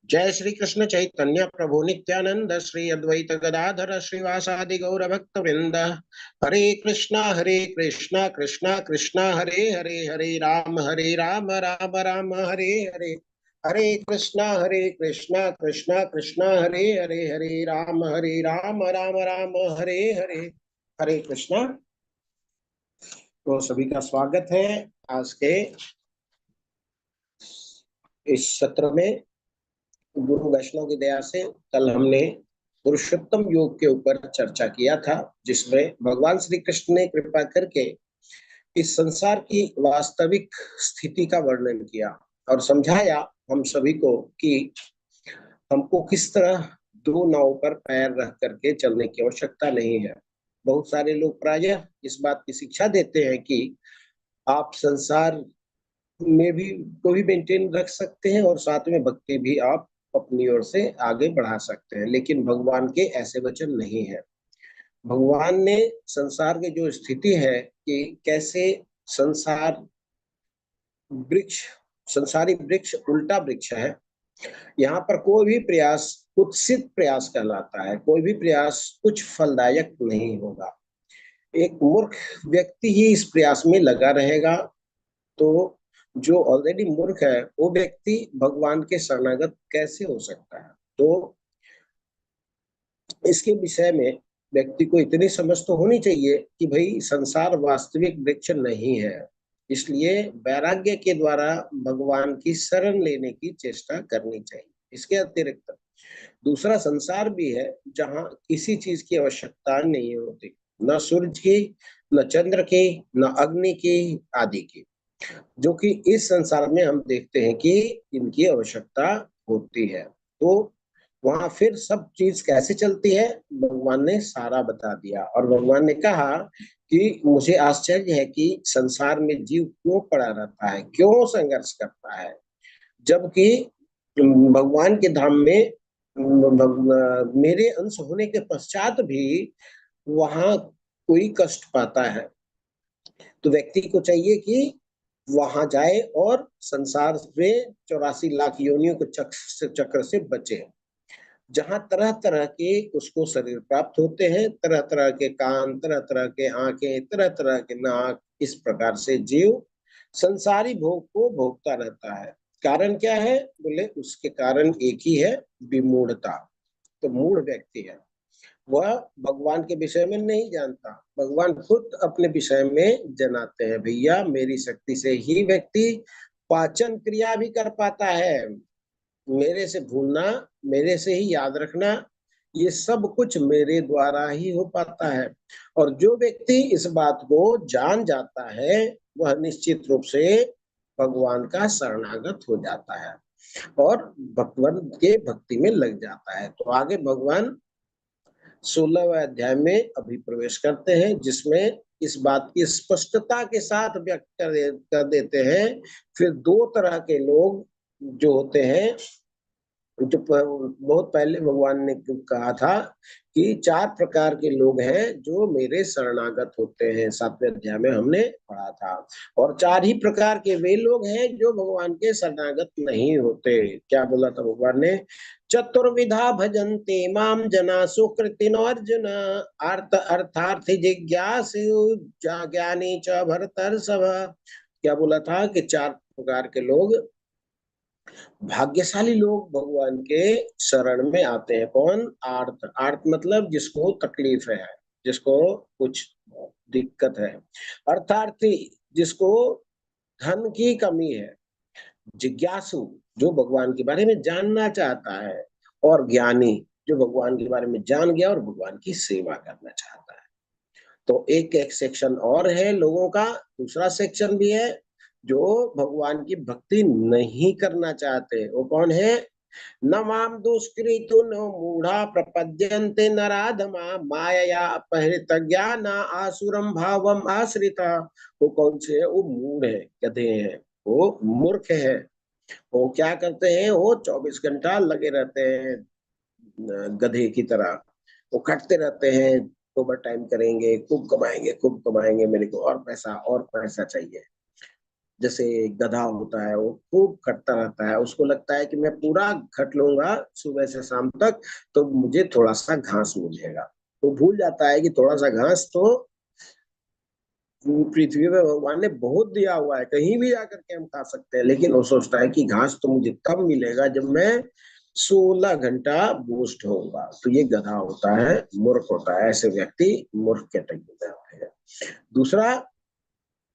जय श्री कृष्ण चैतन्य प्रभु नित्यानंद श्री अद्वैत गदाधर श्रीवासादि गौर भक्त वृंद। हरे कृष्णा कृष्णा कृष्णा हरे हरे, हरे राम राम राम हरे हरे। हरे कृष्णा कृष्णा कृष्णा हरे राम राम राम हरे हरे। हरे कृष्णा। तो सभी का स्वागत है आज के इस सत्र में। गुरु वैष्णव की दया से कल हमने पुरुषोत्तम योग के ऊपर चर्चा किया था, जिसमें भगवान श्री कृष्ण ने कृपा करके इस संसार की वास्तविक स्थिति का वर्णन किया और समझाया हम सभी को कि हमको किस तरह दो नाव पर पैर रख करके चलने की आवश्यकता नहीं है। बहुत सारे लोग प्रायः इस बात की शिक्षा देते हैं कि आप संसार में भी को भी मेंटेन रख सकते हैं और साथ में भक्ति भी आप अपनी ओर से आगे बढ़ा सकते हैं, लेकिन भगवान के ऐसे वचन नहीं है। भगवान ने संसार की जो स्थिति है कि कैसे संसार वृक्ष संसारी वृक्ष उल्टा वृक्ष है। यहाँ पर कोई भी प्रयास कुत्सित प्रयास कहलाता है, कोई भी प्रयास कुछ फलदायक नहीं होगा। एक मूर्ख व्यक्ति ही इस प्रयास में लगा रहेगा। तो जो ऑलरेडी मूर्ख है वो व्यक्ति भगवान के शरणागत कैसे हो सकता है। तो इसके विषय में व्यक्ति को इतनी समझ तो होनी चाहिए कि भाई संसार वास्तविक वृक्ष नहीं है, इसलिए वैराग्य के द्वारा भगवान की शरण लेने की चेष्टा करनी चाहिए। इसके अतिरिक्त दूसरा संसार भी है जहाँ किसी चीज की आवश्यकता नहीं होती, न सूरज की, न चंद्र की, न अग्नि की आदि की, जो कि इस संसार में हम देखते हैं कि इनकी आवश्यकता होती है। तो वहां फिर सब चीज कैसे चलती है भगवान ने सारा बता दिया, और भगवान ने कहा कि मुझे आश्चर्य है कि संसार में जीव क्यों पड़ा रहता है, क्यों संघर्ष करता है, जबकि भगवान के धाम में मेरे अंश होने के पश्चात भी वहां कोई कष्ट पाता है। तो व्यक्ति को चाहिए कि वहां जाए और संसार में 84 लाख योनियों के चक्र से बचे, जहां तरह तरह के उसको शरीर प्राप्त होते हैं, तरह तरह के कान, तरह तरह के आंखें, तरह तरह के नाक। इस प्रकार से जीव संसारी भोग को भोगता रहता है। कारण क्या है बोले, उसके कारण एक ही है, विमूढ़ता। तो मूढ़ व्यक्ति है, वह भगवान के विषय में नहीं जानता। भगवान खुद अपने विषय में जनाते हैं, भैया मेरी शक्ति से ही व्यक्ति पाचन क्रिया भी कर पाता है, मेरे से भूलना, मेरे से ही याद रखना, ये सब कुछ मेरे द्वारा ही हो पाता है। और जो व्यक्ति इस बात को जान जाता है वह निश्चित रूप से भगवान का शरणागत हो जाता है और भगवान के भक्ति में लग जाता है। तो आगे भगवान 16वें अध्याय में अभी प्रवेश करते हैं, जिसमें इस बात की स्पष्टता के साथ व्यक्त कर देते हैं। फिर दो तरह के लोग जो होते हैं, जो बहुत पहले भगवान ने कहा था कि 4 प्रकार के लोग हैं जो मेरे शरणागत होते हैं, 7वें अध्याय में हमने पढ़ा था। और 4 ही प्रकार के वे लोग हैं जो भगवान के शरणागत नहीं होते। क्या बोला था भगवान ने? चतुर्विधा भजन्ते माम जना सुकृतिनो अर्जुन, अर्थार्थी जिज्ञासु ज्ञानी च भरतर्षभ। क्या बोला था कि 4 प्रकार के लोग, भाग्यशाली लोग भगवान के शरण में आते हैं। कौन? आर्त। आर्त मतलब जिसको तकलीफ है, जिसको कुछ दिक्कत है। अर्थार्थी, जिसको धन की कमी है। जिज्ञासु, जो भगवान के बारे में जानना चाहता है। और ज्ञानी, जो भगवान के बारे में जान गया और भगवान की सेवा करना चाहता है। तो एक एक सेक्शन और है लोगों का। दूसरा सेक्शन भी है जो भगवान की भक्ति नहीं करना चाहते। वो कौन है? न माम दुष्कृतु न मूढ़ा प्रपद्यन्ते नराधमा मायया अपहृत ज्ञान आसुरम भावम आश्रिता। वो कौन से है? वो मूढ़ है, गधे हैं, वो मूर्ख है। वो क्या करते हैं? वो 24 घंटा लगे रहते हैं गधे की तरह। वो खटते रहते हैं, ओवर टाइम करेंगे, खूब कमाएंगे, खूब कमाएंगे, मेरे को और पैसा चाहिए। जैसे गधा होता है, वो खूब खटता रहता है, उसको लगता है कि मैं पूरा खट लूंगा सुबह से शाम तक तो मुझे थोड़ा सा घास मिलेगा। वो भूल जाता है कि थोड़ा सा घास तो पृथ्वी पे भगवान ने बहुत दिया हुआ है, कहीं भी जाकर के हम खा सकते हैं, लेकिन वो सोचता है कि घास तो मुझे तब मिलेगा जब मैं 16 घंटा बूस्ट होऊंगा। तो ये गधा होता है, मूर्ख होता है, ऐसे व्यक्ति मूर्ख कैटेगरी में आते हैं। दूसरा,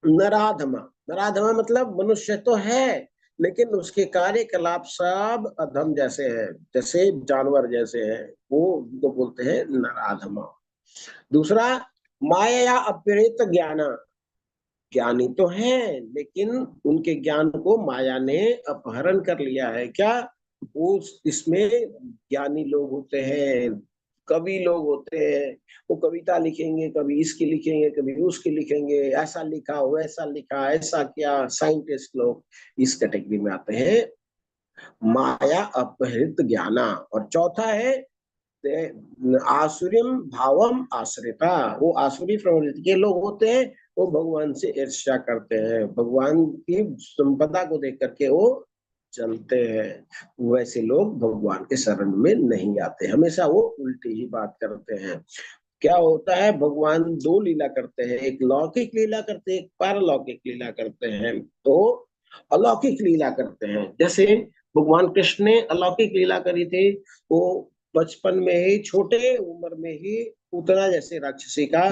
नराधमा। नराधमा मतलब मनुष्य तो है लेकिन उसके कार्यकलाप सब अधम जैसे हैं, जैसे जानवर जैसे हैं, वो उनको बोलते हैं नराधमा। दूसरा, माया या अपहृत ज्ञान। ज्ञानी तो हैं लेकिन उनके ज्ञान को माया ने अपहरण कर लिया है। क्या? वो इसमें ज्ञानी लोग होते हैं, कवि लोग होते हैं, वो कविता लिखेंगे, कभी इसकी लिखेंगे, कभी उसकी लिखेंगे, ऐसा लिखा वैसा लिखा, ऐसा किया, साइंटिस्ट लोग इस कैटेगरी में आते हैं, माया अपहृत ज्ञाना। और चौथा है आसुरिम भावम आश्रिता। वो आसुरी प्रवृत्ति के लोग होते हैं, वो भगवान से ईर्ष्या करते हैं, भगवान की संपदा को देख करके वो चलते हैं। वैसे लोग भगवान के शरण में नहीं आते, हमेशा वो उल्टी ही बात करते हैं। क्या होता है, भगवान दो लीला करते हैं, एक लौकिक लीला करते हैं, एक पारलौकिक लीला करते हैं। तो अलौकिक लीला करते हैं, जैसे भगवान कृष्ण ने अलौकिक लीला करी थी। वो बचपन में ही, छोटे उम्र में ही पूतना जैसे राक्षसी का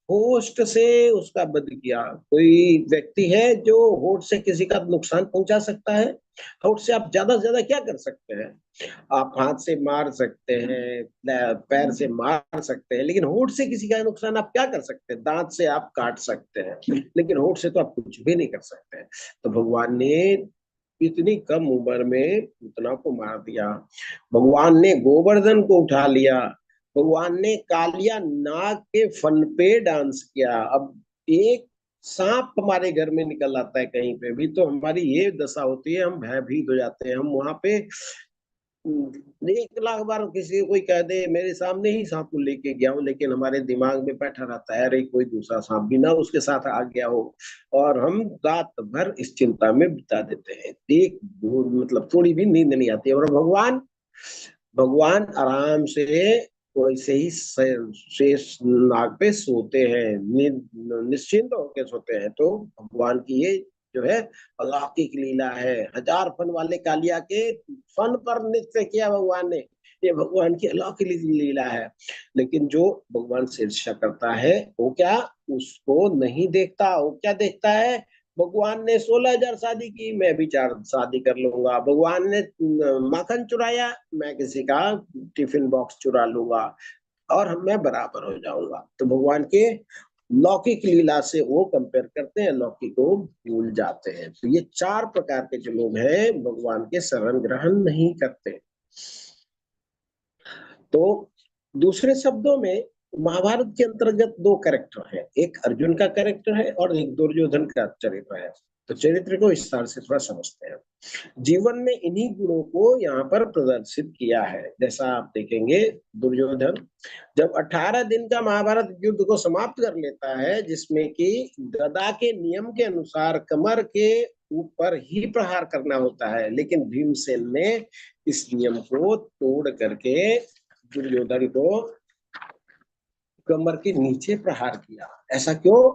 होस्ट से उसका वध किया। कोई व्यक्ति है जो होठ से किसी का नुकसान पहुंचा सकता है? होठ से आप ज्यादा से ज्यादा क्या कर सकते हैं? आप हाथ से मार सकते हैं, पैर से मार सकते हैं, लेकिन होठ से किसी का नुकसान आप क्या कर सकते हैं? दांत से आप काट सकते हैं, लेकिन होठ से तो आप कुछ भी नहीं कर सकते हैं। तो भगवान ने इतनी कम उम्र में पूतना को मार दिया। भगवान ने गोवर्धन को उठा लिया। भगवान ने कालिया नाग के फन पे डांस किया। अब एक सांप हमारे घर में निकल आता है कहीं पे भी तो हमारी ये दशा होती है, हम भयभीत हो जाते हैं। हम वहां पे 1 लाख बार किसी को कोई कह दे मेरे सामने ही सांप को लेके गया हूँ, लेकिन हमारे दिमाग में बैठा रहता है अरे कोई दूसरा सांप भी ना उसके साथ आ गया हो, और हम रात भर इस चिंता में बिता देते हैं। एक मतलब थोड़ी भी नींद नहीं आती है। और भगवान भगवान आराम से वैसे ही शेष नाग पे सोते हैं, निश्चिंत होकर सोते हैं। तो भगवान की ये जो है अलौकिक लीला है। 1000 फन वाले कालिया के फन पर नृत्य किया भगवान ने, ये भगवान की अलौकिक लीला है। लेकिन जो भगवान से ईर्ष्या करता है वो क्या, उसको नहीं देखता। वो क्या देखता है, भगवान ने 16,000 शादी की, मैं भी 4 शादी कर लूंगा। भगवान ने माखन चुराया, मैं किसी का टिफिन बॉक्स चुरा लूंगा और मैं बराबर हो जाऊंगा। तो भगवान के लौकिक लीला से वो कंपेयर करते हैं, लौकिक को भूल जाते हैं। तो ये 4 प्रकार के जो लोग हैं भगवान के शरण ग्रहण नहीं करते। तो दूसरे शब्दों में महाभारत के अंतर्गत 2 कैरेक्टर है, एक अर्जुन का कैरेक्टर है और एक दुर्योधन का चरित्र है। तो चरित्र को विस्तार से थोड़ा समझते हैं। जीवन में इन्हीं गुणों को यहाँ पर प्रदर्शित किया है। जैसा आप देखेंगे, दुर्योधन जब 18 दिन का महाभारत युद्ध को समाप्त कर लेता है, जिसमें कि गदा के नियम के अनुसार कमर के ऊपर ही प्रहार करना होता है, लेकिन भीमसेन ने इस नियम को तोड़ करके दुर्योधन को कमर के नीचे प्रहार किया। ऐसा क्यों?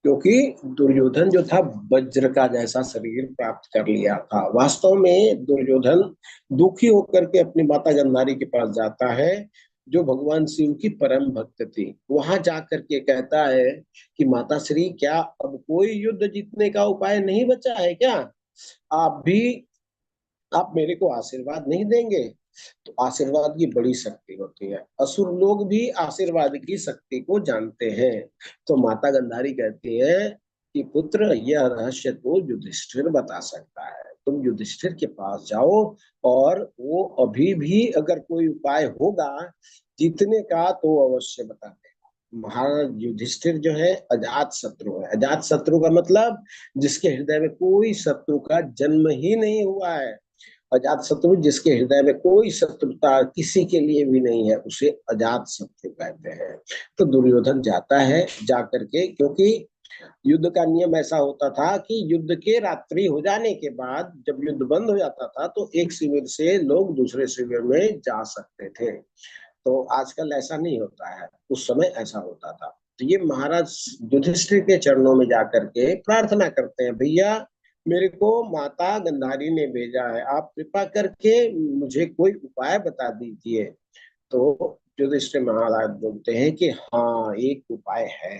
क्योंकि दुर्योधन जो था वज्र का जैसा शरीर प्राप्त कर लिया था। वास्तव में दुर्योधन दुखी होकर के अपनी माता गंधारी के पास जाता है, जो भगवान शिव की परम भक्त थी। वहां जाकर के कहता है कि माता श्री, क्या अब कोई युद्ध जीतने का उपाय नहीं बचा है क्या? आप भी, आप मेरे को आशीर्वाद नहीं देंगे? तो आशीर्वाद की बड़ी शक्ति होती है, असुर लोग भी आशीर्वाद की शक्ति को जानते हैं। तो माता गंधारी कहती है कि पुत्र, यह रहस्य तो युधिष्ठिर बता सकता है, तुम युधिष्ठिर के पास जाओ और वो अभी भी अगर कोई उपाय होगा जीतने का तो अवश्य बता देगा। महाराज युधिष्ठिर जो है अजात शत्रु है। अजात शत्रु का मतलब जिसके हृदय में कोई शत्रु का जन्म ही नहीं हुआ है। अजात शत्रु जिसके हृदय में कोई शत्रुता किसी के लिए भी नहीं है, उसे अजात शत्रु कहते हैं। तो दुर्योधन जाता है, जा करके, क्योंकि युद्ध का नियम ऐसा होता था कि युद्ध के रात्रि हो जाने के बाद जब युद्ध बंद हो जाता था तो एक शिविर से लोग दूसरे शिविर में जा सकते थे। तो आजकल ऐसा नहीं होता है, उस समय ऐसा होता था। तो ये महाराज युधिष्ठिर के चरणों में जाकर के प्रार्थना करते हैं, भैया मेरे को माता गंधारी ने भेजा है, आप कृपा करके मुझे कोई उपाय बता दीजिए। तो युधिष्ठिर महाराज बोलते हैं कि हाँ, एक उपाय है।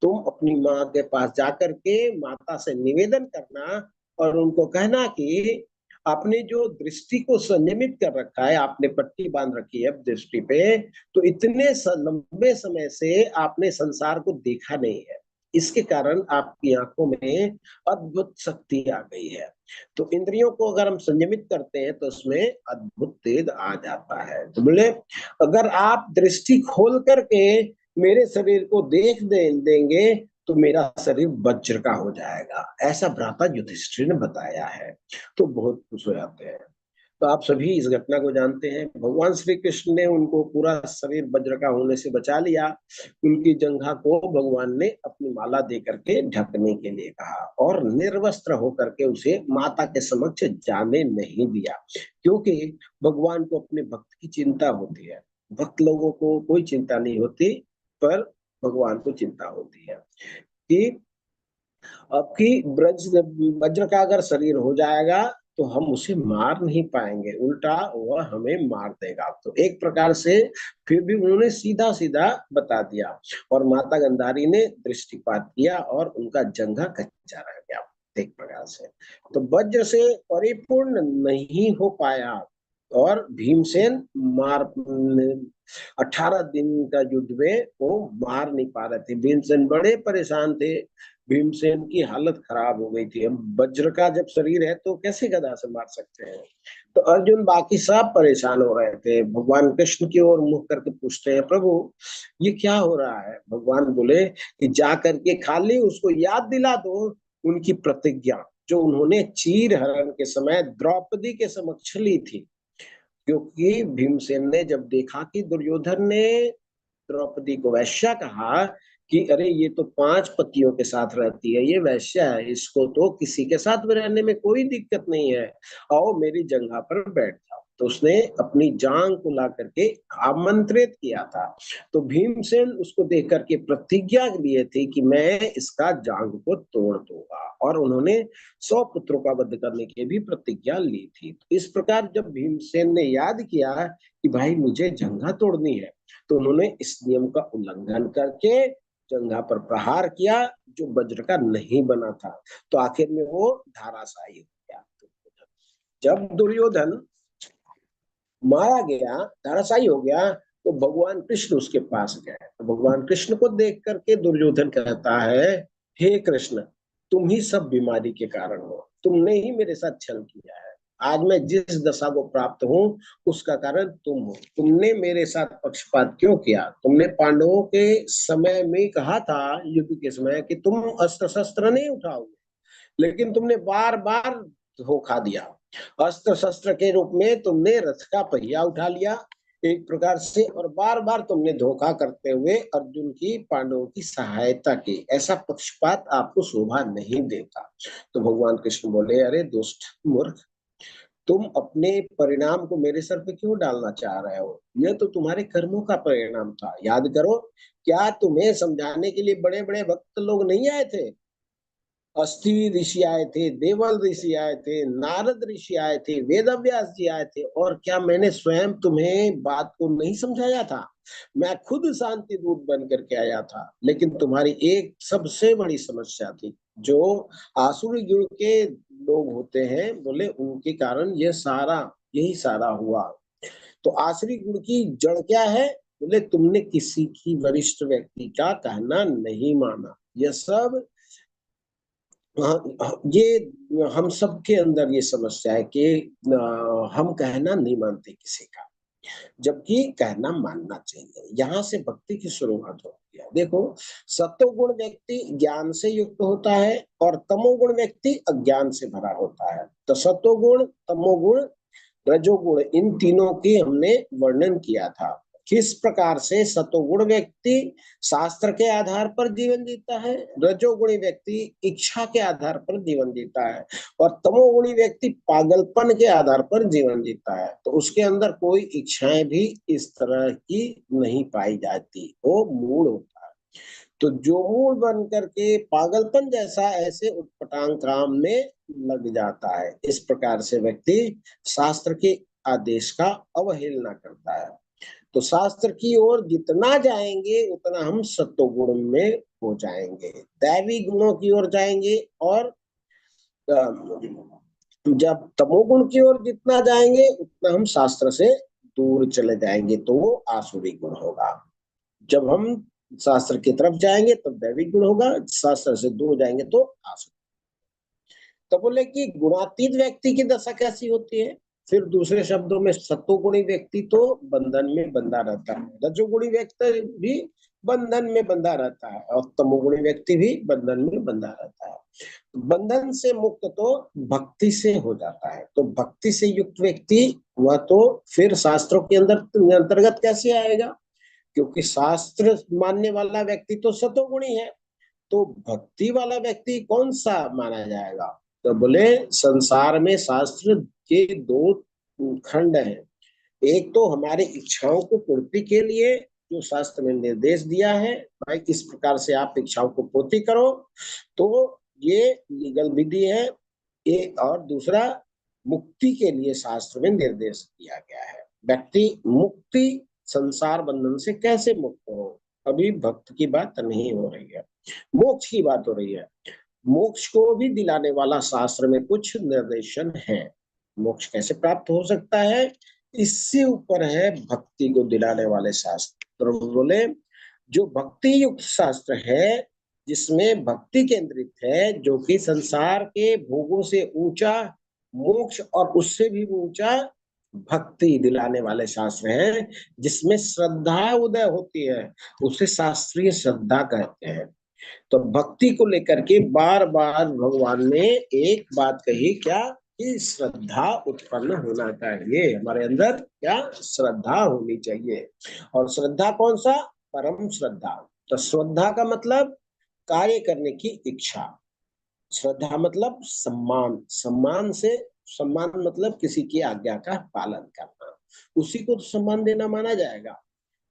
तुम अपनी माँ के पास जाकर के माता से निवेदन करना और उनको कहना कि आपने जो दृष्टि को संयमित कर रखा है, आपने पट्टी बांध रखी है दृष्टि पे, तो इतने लंबे समय से आपने संसार को देखा नहीं है, इसके कारण आपकी आंखों में अद्भुत शक्ति आ गई है। तो इंद्रियों को अगर हम संयमित करते हैं तो उसमें अद्भुत तेज आ जाता है। तो बोले अगर आप दृष्टि खोल करके मेरे शरीर को देंगे तो मेरा शरीर वज्र का हो जाएगा, ऐसा भ्राता युधिष्ठिर ने बताया है। तो बहुत खुश हो जाते हैं। तो आप सभी इस घटना को जानते हैं, भगवान श्री कृष्ण ने उनको पूरा शरीर वज्र का होने से बचा लिया। उनकी जंघा को भगवान ने अपनी माला दे करके ढकने के लिए कहा और निर्वस्त्र होकर के उसे माता के समक्ष जाने नहीं दिया, क्योंकि भगवान को अपने भक्त की चिंता होती है। भक्त लोगों को कोई चिंता नहीं होती, पर भगवान को चिंता होती है कि आपकी ब्रज वज्र का अगर शरीर हो जाएगा तो हम उसे मार नहीं पाएंगे, उल्टा वह हमें मार देगा। तो एक प्रकार से फिर भी उन्होंने सीधा सीधा बता दिया और माता गंधारी ने दृष्टिपात किया और उनका जंघा कच्चा रह गया एक प्रकार से। तो वज्र से परिपूर्ण नहीं हो पाया और भीमसेन मार 18 दिन का युद्ध में वो मार नहीं पा रहे थे। भीमसेन बड़े परेशान थे, भीमसेन की हालत खराब हो गई थी। अब वज्र का जब शरीर है तो कैसे गदा से मार सकते हैं। तो अर्जुन बाकी सब परेशान हो रहे थे, भगवान कृष्ण की ओर मुख करके पूछते हैं, प्रभु ये क्या हो रहा है। भगवान बोले कि जा करके खाली उसको याद दिला दो उनकी प्रतिज्ञा जो उन्होंने चीर हरण के समय द्रौपदी के समक्ष ली थी। क्योंकि भीमसेन ने जब देखा कि दुर्योधन ने द्रौपदी को वैश्या कहा कि अरे ये तो 5 पतियों के साथ रहती है, ये वैश्या है, इसको तो किसी के साथ भी रहने में कोई दिक्कत नहीं है, आओ मेरी जगह पर बैठ जाओ। तो उसने अपनी जांग को ला करके आमंत्रित किया था। तो भीमसेन उसको देख करके प्रतिज्ञा लिए थे कि मैं इसका जांग को तोड़ दूंगा, और उन्होंने 100 पुत्रों का वध करने की भी प्रतिज्ञा ली थी। तो इस प्रकार जब भीमसेन ने याद किया कि भाई मुझे जंघा तोड़नी है, तो उन्होंने इस नियम का उल्लंघन करके जंघा पर प्रहार किया जो वज्र का नहीं बना था। तो आखिर में वो धाराशायी हो गया। जब दुर्योधन मारा गया, धराशायी हो गया, तो भगवान कृष्ण उसके पास गए। तो भगवान कृष्ण को देख करके दुर्योधन कहता है, हे कृष्ण तुम ही सब बीमारी के कारण हो, तुमने ही मेरे साथ छल किया है। आज मैं जिस दशा को प्राप्त हूँ उसका कारण तुम हो। तुमने मेरे साथ पक्षपात क्यों किया। तुमने पांडवों के समय में कहा था युद्ध के समय कि तुम अस्त्र शस्त्र नहीं उठाओगे, लेकिन तुमने बार बार धोखा दिया। अस्त्र शस्त्र के रूप में तुमने रथ का पहिया उठा लिया एक प्रकार से, और बार बार तुमने धोखा करते हुए अर्जुन की पांडवों की सहायता की। ऐसा पक्षपात आपको शोभा नहीं देता। तो भगवान कृष्ण बोले, अरे दुष्ट मूर्ख, तुम अपने परिणाम को मेरे सर पे क्यों डालना चाह रहे हो। यह तो तुम्हारे कर्मों का परिणाम था, याद करो। क्या तुम्हें समझाने के लिए बड़े बड़े भक्त लोग नहीं आए थे। अस्थि ऋषि आए थे, देवल ऋषि आए थे, नारद ऋषि आए थे, वेदव्यास जी आए थे, और क्या मैंने स्वयं तुम्हें बात को नहीं समझाया था। मैं खुद शांति दूत बन करके आया था, लेकिन तुम्हारी एक सबसे बड़ी समस्या थी, जो आसुरी गुण के लोग होते हैं, बोले उनके कारण ये सारा यही सारा हुआ। तो आसुरी गुण की जड़ क्या है, बोले तुमने किसी की वरिष्ठ व्यक्ति का कहना नहीं माना। यह सब ये हम सबके अंदर ये समस्या है कि हम कहना नहीं मानते किसी का, जबकि कहना मानना चाहिए। यहाँ से भक्ति की शुरुआत होती है। देखो, सत्वगुण व्यक्ति ज्ञान से युक्त होता है और तमोगुण व्यक्ति अज्ञान से भरा होता है। तो सत्वगुण, तमोगुण, रजोगुण, इन तीनों की हमने वर्णन किया था। किस प्रकार से सतोगुण व्यक्ति शास्त्र के आधार पर जीवन जीता है, रजोगुणी व्यक्ति इच्छा के आधार पर जीवन जीता है, और तमोगुणी व्यक्ति पागलपन के आधार पर जीवन जीता है। तो उसके अंदर कोई इच्छाएं भी इस तरह की नहीं पाई जाती, वो मूड होता है। तो जो मूड बन करके पागलपन जैसा ऐसे उटपटांग काम में लग जाता है, इस प्रकार से व्यक्ति शास्त्र के आदेश का अवहेलना करता है। तो शास्त्र की ओर जितना जाएंगे उतना हम सत्वगुण में हो जाएंगे, दैवी गुणों की ओर जाएंगे, और जब तमोगुण की ओर जितना जाएंगे उतना हम शास्त्र से दूर चले जाएंगे, तो वो आसुरी गुण होगा। जब हम शास्त्र की तरफ जाएंगे तब दैविक गुण होगा, शास्त्र से दूर जाएंगे तो आसुरी। तो बोले कि गुणातीत व्यक्ति की दशा कैसी होती है, फिर दूसरे शब्दों में सत्वगुणी व्यक्ति तो बंधन में बंधा रहता है, रजोगुणी व्यक्ति भी बंधन में बंधा रहता है, और तमोगुणी व्यक्ति भी बंधन में बंधा रहता है। बंधन से मुक्त तो भक्ति से हो जाता है। तो भक्ति से युक्त व्यक्ति वह तो फिर शास्त्रों के अंदर अंतर्गत कैसे आएगा, क्योंकि शास्त्र मानने वाला व्यक्ति तो सतोगुणी है। तो भक्ति वाला व्यक्ति कौन सा माना जाएगा, तो बोले संसार में शास्त्र के दो खंड हैं। एक तो हमारे इच्छाओं को पूर्ति के लिए जो शास्त्र में निर्देश दिया है, भाई किस प्रकार से आप इच्छाओं को पूर्ति करो, तो ये लीगल विधि है। एक और दूसरा मुक्ति के लिए शास्त्र में निर्देश दिया गया है। व्यक्ति मुक्ति संसार बंधन से कैसे मुक्त हो, अभी भक्त की बात नहीं हो रही है, मोक्ष की बात हो रही है। मोक्ष को भी दिलाने वाला शास्त्र में कुछ निर्देशन है। मोक्ष कैसे प्राप्त हो सकता है, इससे ऊपर है भक्ति को दिलाने वाले शास्त्र। तो बोले जो भक्ति युक्त शास्त्र है, जिसमें भक्ति केंद्रित है, जो कि संसार के भोगों से ऊंचा मोक्ष और उससे भी ऊंचा भक्ति दिलाने वाले शास्त्र हैं, जिसमें श्रद्धा उदय होती है, उसे शास्त्रीय श्रद्धा कहते हैं। तो भक्ति को लेकर के बार बार भगवान ने एक बात कही, क्या कि श्रद्धा उत्पन्न होना चाहिए, हमारे अंदर क्या श्रद्धा होनी चाहिए। और श्रद्धा कौन सा, परम श्रद्धा। तो श्रद्धा का मतलब कार्य करने की इच्छा, श्रद्धा मतलब सम्मान, सम्मान मतलब किसी की आज्ञा का पालन करना, उसी को तो सम्मान देना माना जाएगा।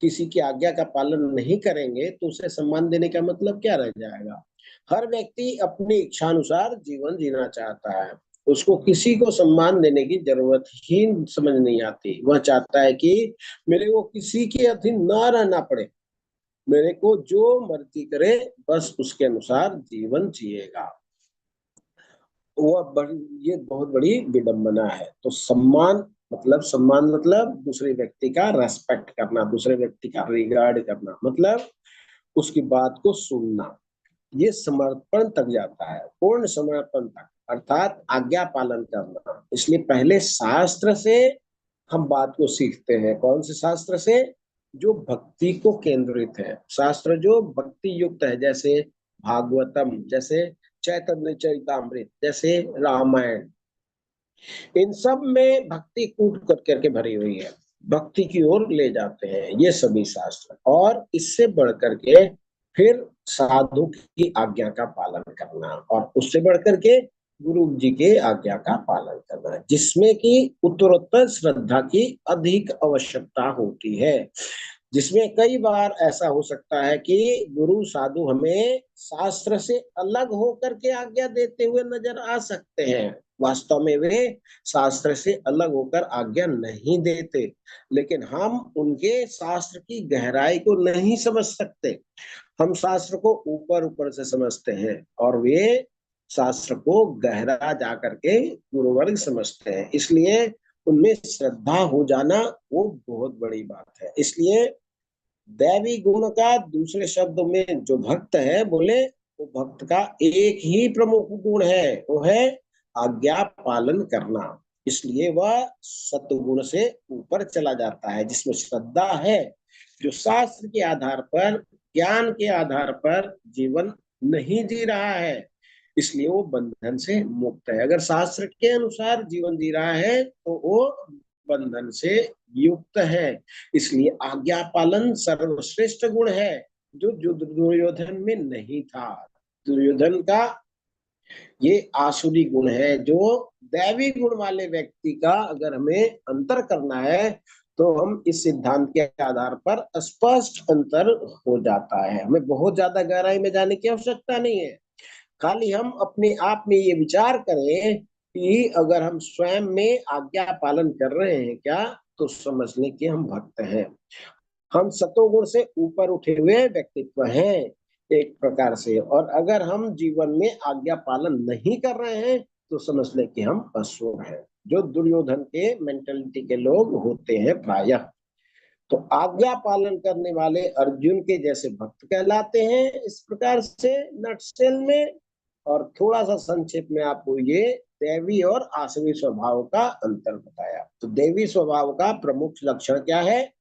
किसी की आज्ञा का पालन नहीं करेंगे तो उसे सम्मान देने का मतलब क्या रह जाएगा। हर व्यक्ति अपनी इच्छा अनुसार जीवन जीना चाहता है, उसको किसी को सम्मान देने की जरूरत ही समझ नहीं आती। वह चाहता है कि मेरे को किसी के अधीन न रहना पड़े, मेरे को जो मर्जी करे बस उसके अनुसार जीवन जिएगा। ये बहुत बड़ी विडंबना है। तो सम्मान मतलब दूसरे व्यक्ति का रेस्पेक्ट करना, दूसरे व्यक्ति का रिगार्ड करना, मतलब उसकी बात को सुनना, ये समर्पण तक जाता है, पूर्ण समर्पण तक, अर्थात आज्ञा पालन करना। इसलिए पहले शास्त्र से हम बात को सीखते हैं। कौन से शास्त्र से, जो भक्ति को केंद्रित है, शास्त्र जो भक्ति युक्त है, जैसे भागवतम, जैसे चैतन्य चरितामृत, जैसे रामायण, इन सब में भक्ति कूट कर करके भरी हुई है, भक्ति की ओर ले जाते हैं ये सभी शास्त्र। और इससे बढ़ करके फिर साधु की आज्ञा का पालन करना, और उससे बढ़ करके गुरु जी के आज्ञा का पालन करना, जिसमें कि उत्तरोत्तर श्रद्धा की अधिक आवश्यकता होती है। जिसमें कई बार ऐसा हो सकता है कि गुरु साधु हमें शास्त्र से अलग होकर के आज्ञा देते हुए नजर आ सकते हैं, वास्तव में वे शास्त्र से अलग होकर आज्ञा नहीं देते, लेकिन हम उनके शास्त्र की गहराई को नहीं समझ सकते। हम शास्त्र को ऊपर ऊपर से समझते हैं, और वे शास्त्र को गहरा जा करके गुरुवर्ग समझते हैं। इसलिए उनमें श्रद्धा हो जाना वो बहुत बड़ी बात है। इसलिए दैवी गुण का दूसरे शब्द में जो भक्त है, बोले वो भक्त का एक ही प्रमुख गुण है, वो है आज्ञा पालन करना। इसलिए वह सत्गुण से ऊपर चला जाता है, जिसमें श्रद्धा है, जो शास्त्र के आधार पर, ज्ञान के आधार पर जीवन नहीं जी रहा है, इसलिए वो बंधन से मुक्त है। अगर शास्त्र के अनुसार जीवन जी रहा है तो वो बंधन से युक्त है। इसलिए आज्ञा पालन सर्वश्रेष्ठ गुण है, जो दुर्योधन में नहीं था। दुर्योधन का ये आसुरी गुण है। जो दैवी गुण वाले व्यक्ति का अगर हमें अंतर करना है, तो हम इस सिद्धांत के आधार पर स्पष्ट अंतर हो जाता है। हमें बहुत ज्यादा गहराई में जाने की आवश्यकता नहीं है। खाली हम अपने आप में ये विचार करें कि अगर हम स्वयं में आज्ञा पालन कर रहे हैं क्या, तो समझ लें कि हम भक्त हैं। हम सतोगुण से ऊपर उठे हुए व्यक्तित्व हैं एक प्रकार से। और अगर हम जीवन में आज्ञा पालन नहीं कर रहे हैं, तो समझ लें कि हम असुर हैं, जो दुर्योधन के मेंटेलिटी के लोग होते हैं प्रायः। तो आज्ञा पालन करने वाले अर्जुन के जैसे भक्त कहलाते हैं, इस प्रकार से नटसेल में। और थोड़ा सा संक्षेप में आपको ये दैवी और आसुरी स्वभाव का अंतर बताया। तो दैवी स्वभाव का प्रमुख लक्षण क्या है?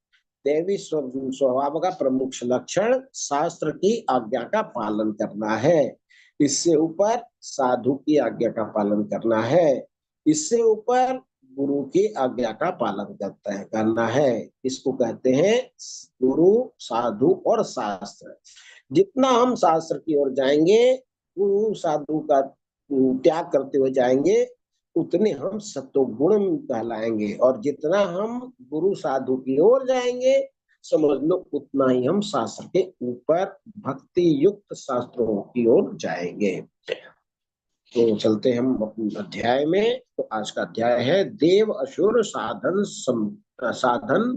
दैवी स्वभाव का प्रमुख लक्षण शास्त्र की आज्ञा का पालन करना है। इससे ऊपर साधु की आज्ञा का पालन करना है। इससे ऊपर गुरु की आज्ञा का पालन करना है। इसको कहते हैं गुरु, साधु और शास्त्र। जितना हम शास्त्र की ओर जाएंगे, गुरु साधु का त्याग करते हुए जाएंगे, उतने हम सत्वगुण कहलाएंगे। और जितना हम गुरु साधु की ओर जाएंगे, समझ लो उतना ही हम शास्त्र के ऊपर भक्ति युक्त शास्त्रों की ओर जाएंगे। तो चलते हम अपने अध्याय में। तो आज का अध्याय है देव असुर साधन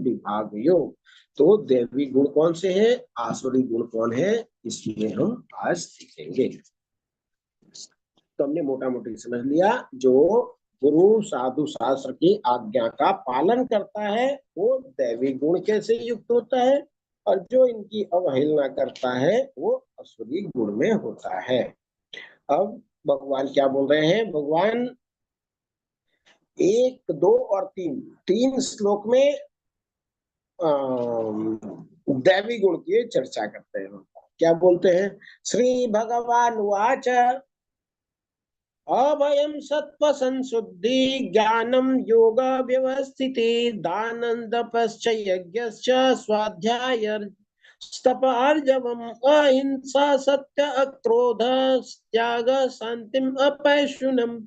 विभाग योग। तो देवी गुण कौन से हैं, आसुरी गुण कौन है, इसमें हम आज सीखेंगे। तो हमने मोटा मोटी समझ लिया, जो गुरु साधु शास्त्र की आज्ञा का पालन करता है वो दैवी गुण कैसे युक्त होता है, और जो इनकी अवहेलना करता है वो असुरी गुण में होता है। अब भगवान क्या बोल रहे हैं? भगवान 1, 2 और 3 तीन श्लोक में दैवी गुण की चर्चा करते हैं। क्या बोलते हैं? श्री भगवान वाच अभयम सत्व संशुद्धि ज्ञानम योग व्यवस्थिति दानं तपश्च यज्ञश्च स्वाध्याय स्तप आर्जवम अहिंसा सत्य अक्रोध त्याग शांतिम अपैशुनम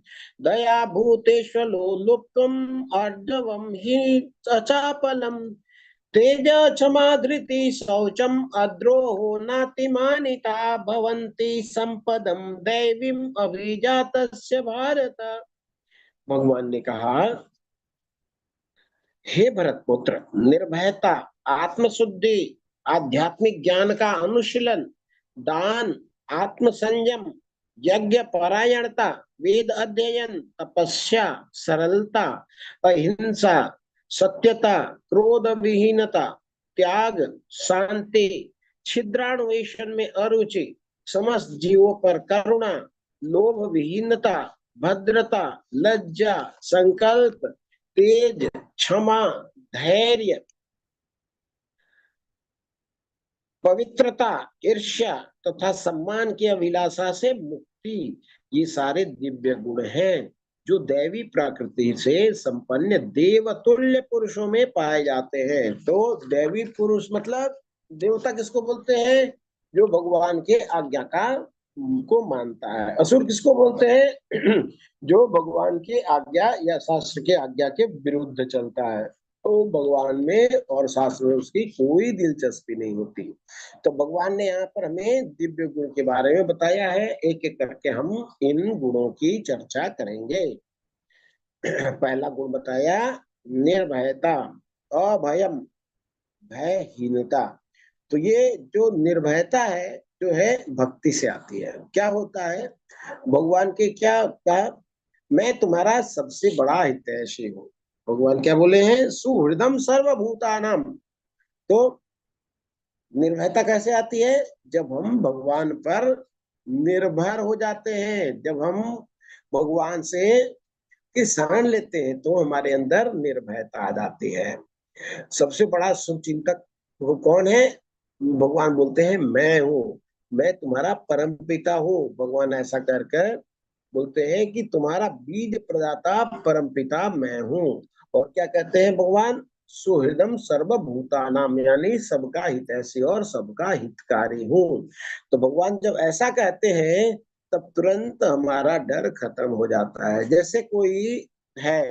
दया भूतेष्वलो लुप्तम आर्जवम हि अचापलम तेज क्षमा धृति शौचम अद्रोहो नातिमानिता भवन्ति संपदम दैवीम अभिजातस्य भारत। भगवान ने कहा, हे भरत पुत्र, निर्भयता, आत्मशुद्धि, आध्यात्मिक ज्ञान का अनुशीलन, दान, आत्म संयम, यज्ञ परायणता, वेद अध्ययन, तपस्या, सरलता, अहिंसा, सत्यता, क्रोध विहीनता, त्याग, शांति, छिद्रान्वेषण में अरुचि, समस्त जीवों पर करुणा, लोभ विहीनता, भद्रता, लज्जा, संकल्प, तेज, क्षमा, धैर्य, पवित्रता, ईर्ष्या तथा सम्मान की अभिलाषा से मुक्ति, ये सारे दिव्य गुण हैं जो दैवी प्रकृति से संपन्न देवतुल्य पुरुषों में पाए जाते हैं। तो दैवी पुरुष मतलब देवता किसको बोलते हैं? जो भगवान के आज्ञा का को मानता है। असुर किसको बोलते हैं? जो भगवान की आज्ञा या शास्त्र के आज्ञा के विरुद्ध चलता है। तो भगवान में और शास्त्र में उसकी कोई दिलचस्पी नहीं होती। तो भगवान ने यहाँ पर हमें दिव्य गुण के बारे में बताया है। एक एक करके हम इन गुणों की चर्चा करेंगे। पहला गुण बताया निर्भयता, अभयम, भयहीनता। तो ये जो निर्भयता है, जो है भक्ति से आती है। क्या होता है? भगवान के क्या कहा? मैं तुम्हारा सबसे बड़ा हितैषी हूँ। भगवान क्या बोले हैं? सुहृदम सर्वभूतानाम। तो निर्भयता कैसे आती है? जब हम भगवान पर निर्भर हो जाते हैं, जब हम भगवान से की शरण लेते हैं, तो हमारे अंदर निर्भयता आ जाती है। सबसे बड़ा शुभ चिंतक वो कौन है? भगवान बोलते हैं मैं हूँ, मैं तुम्हारा परम पिता हूँ। भगवान ऐसा कर बोलते हैं कि तुम्हारा बीज प्रदाता परम पिता मैं हूँ। और क्या कहते हैं भगवान? सुहृदम सर्वभूतानाम, यानी सबका हितैषी और सबका हितकारी हूँ। तो भगवान जब ऐसा कहते हैं तब तुरंत हमारा डर खत्म हो जाता है। जैसे कोई है,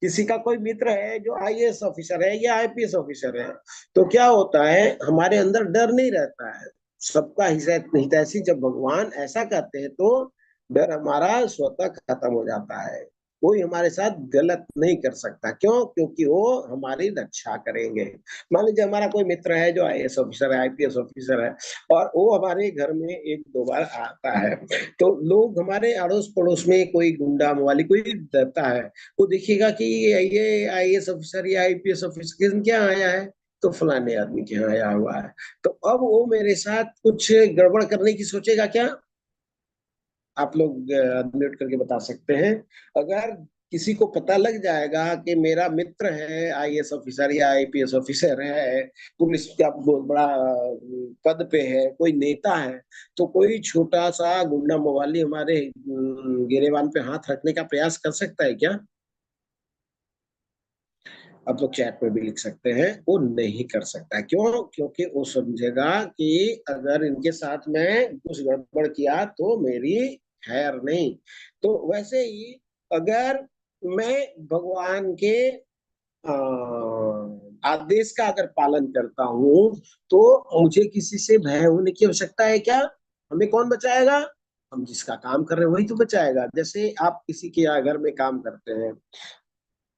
किसी का कोई मित्र है जो आईएएस ऑफिसर है या आईपीएस ऑफिसर है, तो क्या होता है, हमारे अंदर डर नहीं रहता है। सबका हितैषी जब भगवान ऐसा कहते हैं तो डर हमारा स्वतः खत्म हो जाता है। कोई हमारे साथ गलत नहीं कर सकता। क्यों? क्योंकि वो हमारी रक्षा करेंगे। मान लीजिए हमारा कोई मित्र है जो आईएएस ऑफिसर है, आईपीएस ऑफिसर है, और वो हमारे घर में एक दो बार आता है, तो लोग हमारे अड़ोस पड़ोस में कोई गुंडा मवाली कोई रहता है, वो देखिएगा कि ये आईएएस ऑफिसर या आईपीएस ऑफिसर क्या आया है, तो फलाने आदमी के यहाँ आया हुआ है। तो अब वो मेरे साथ कुछ गड़बड़ करने की सोचेगा क्या? आप लोग म्यूट करके बता सकते हैं। अगर किसी को पता लग जाएगा कि मेरा मित्र है आईएएस ऑफिसर या आईपीएस ऑफिसर है, पुलिस का बहुत बड़ा पद पे है, कोई नेता है, तो कोई छोटा सा गुंडा मवाली हमारे गिरेबान पे हाथ रखने का प्रयास कर सकता है क्या? आप लोग चैट में भी लिख सकते हैं, वो नहीं कर सकता। क्यों? क्योंकि वो समझेगा कि अगर इनके साथ में कुछ गड़बड़ किया तो मेरी खैर नहीं। तो वैसे ही अगर मैं भगवान के आदेश का अगर पालन करता हूँ तो मुझे किसी से भय होने की आवश्यकता है क्या? हमें कौन बचाएगा? हम जिसका काम कर रहे हैं वही तो बचाएगा। जैसे आप किसी के यहाँ घर में काम करते हैं,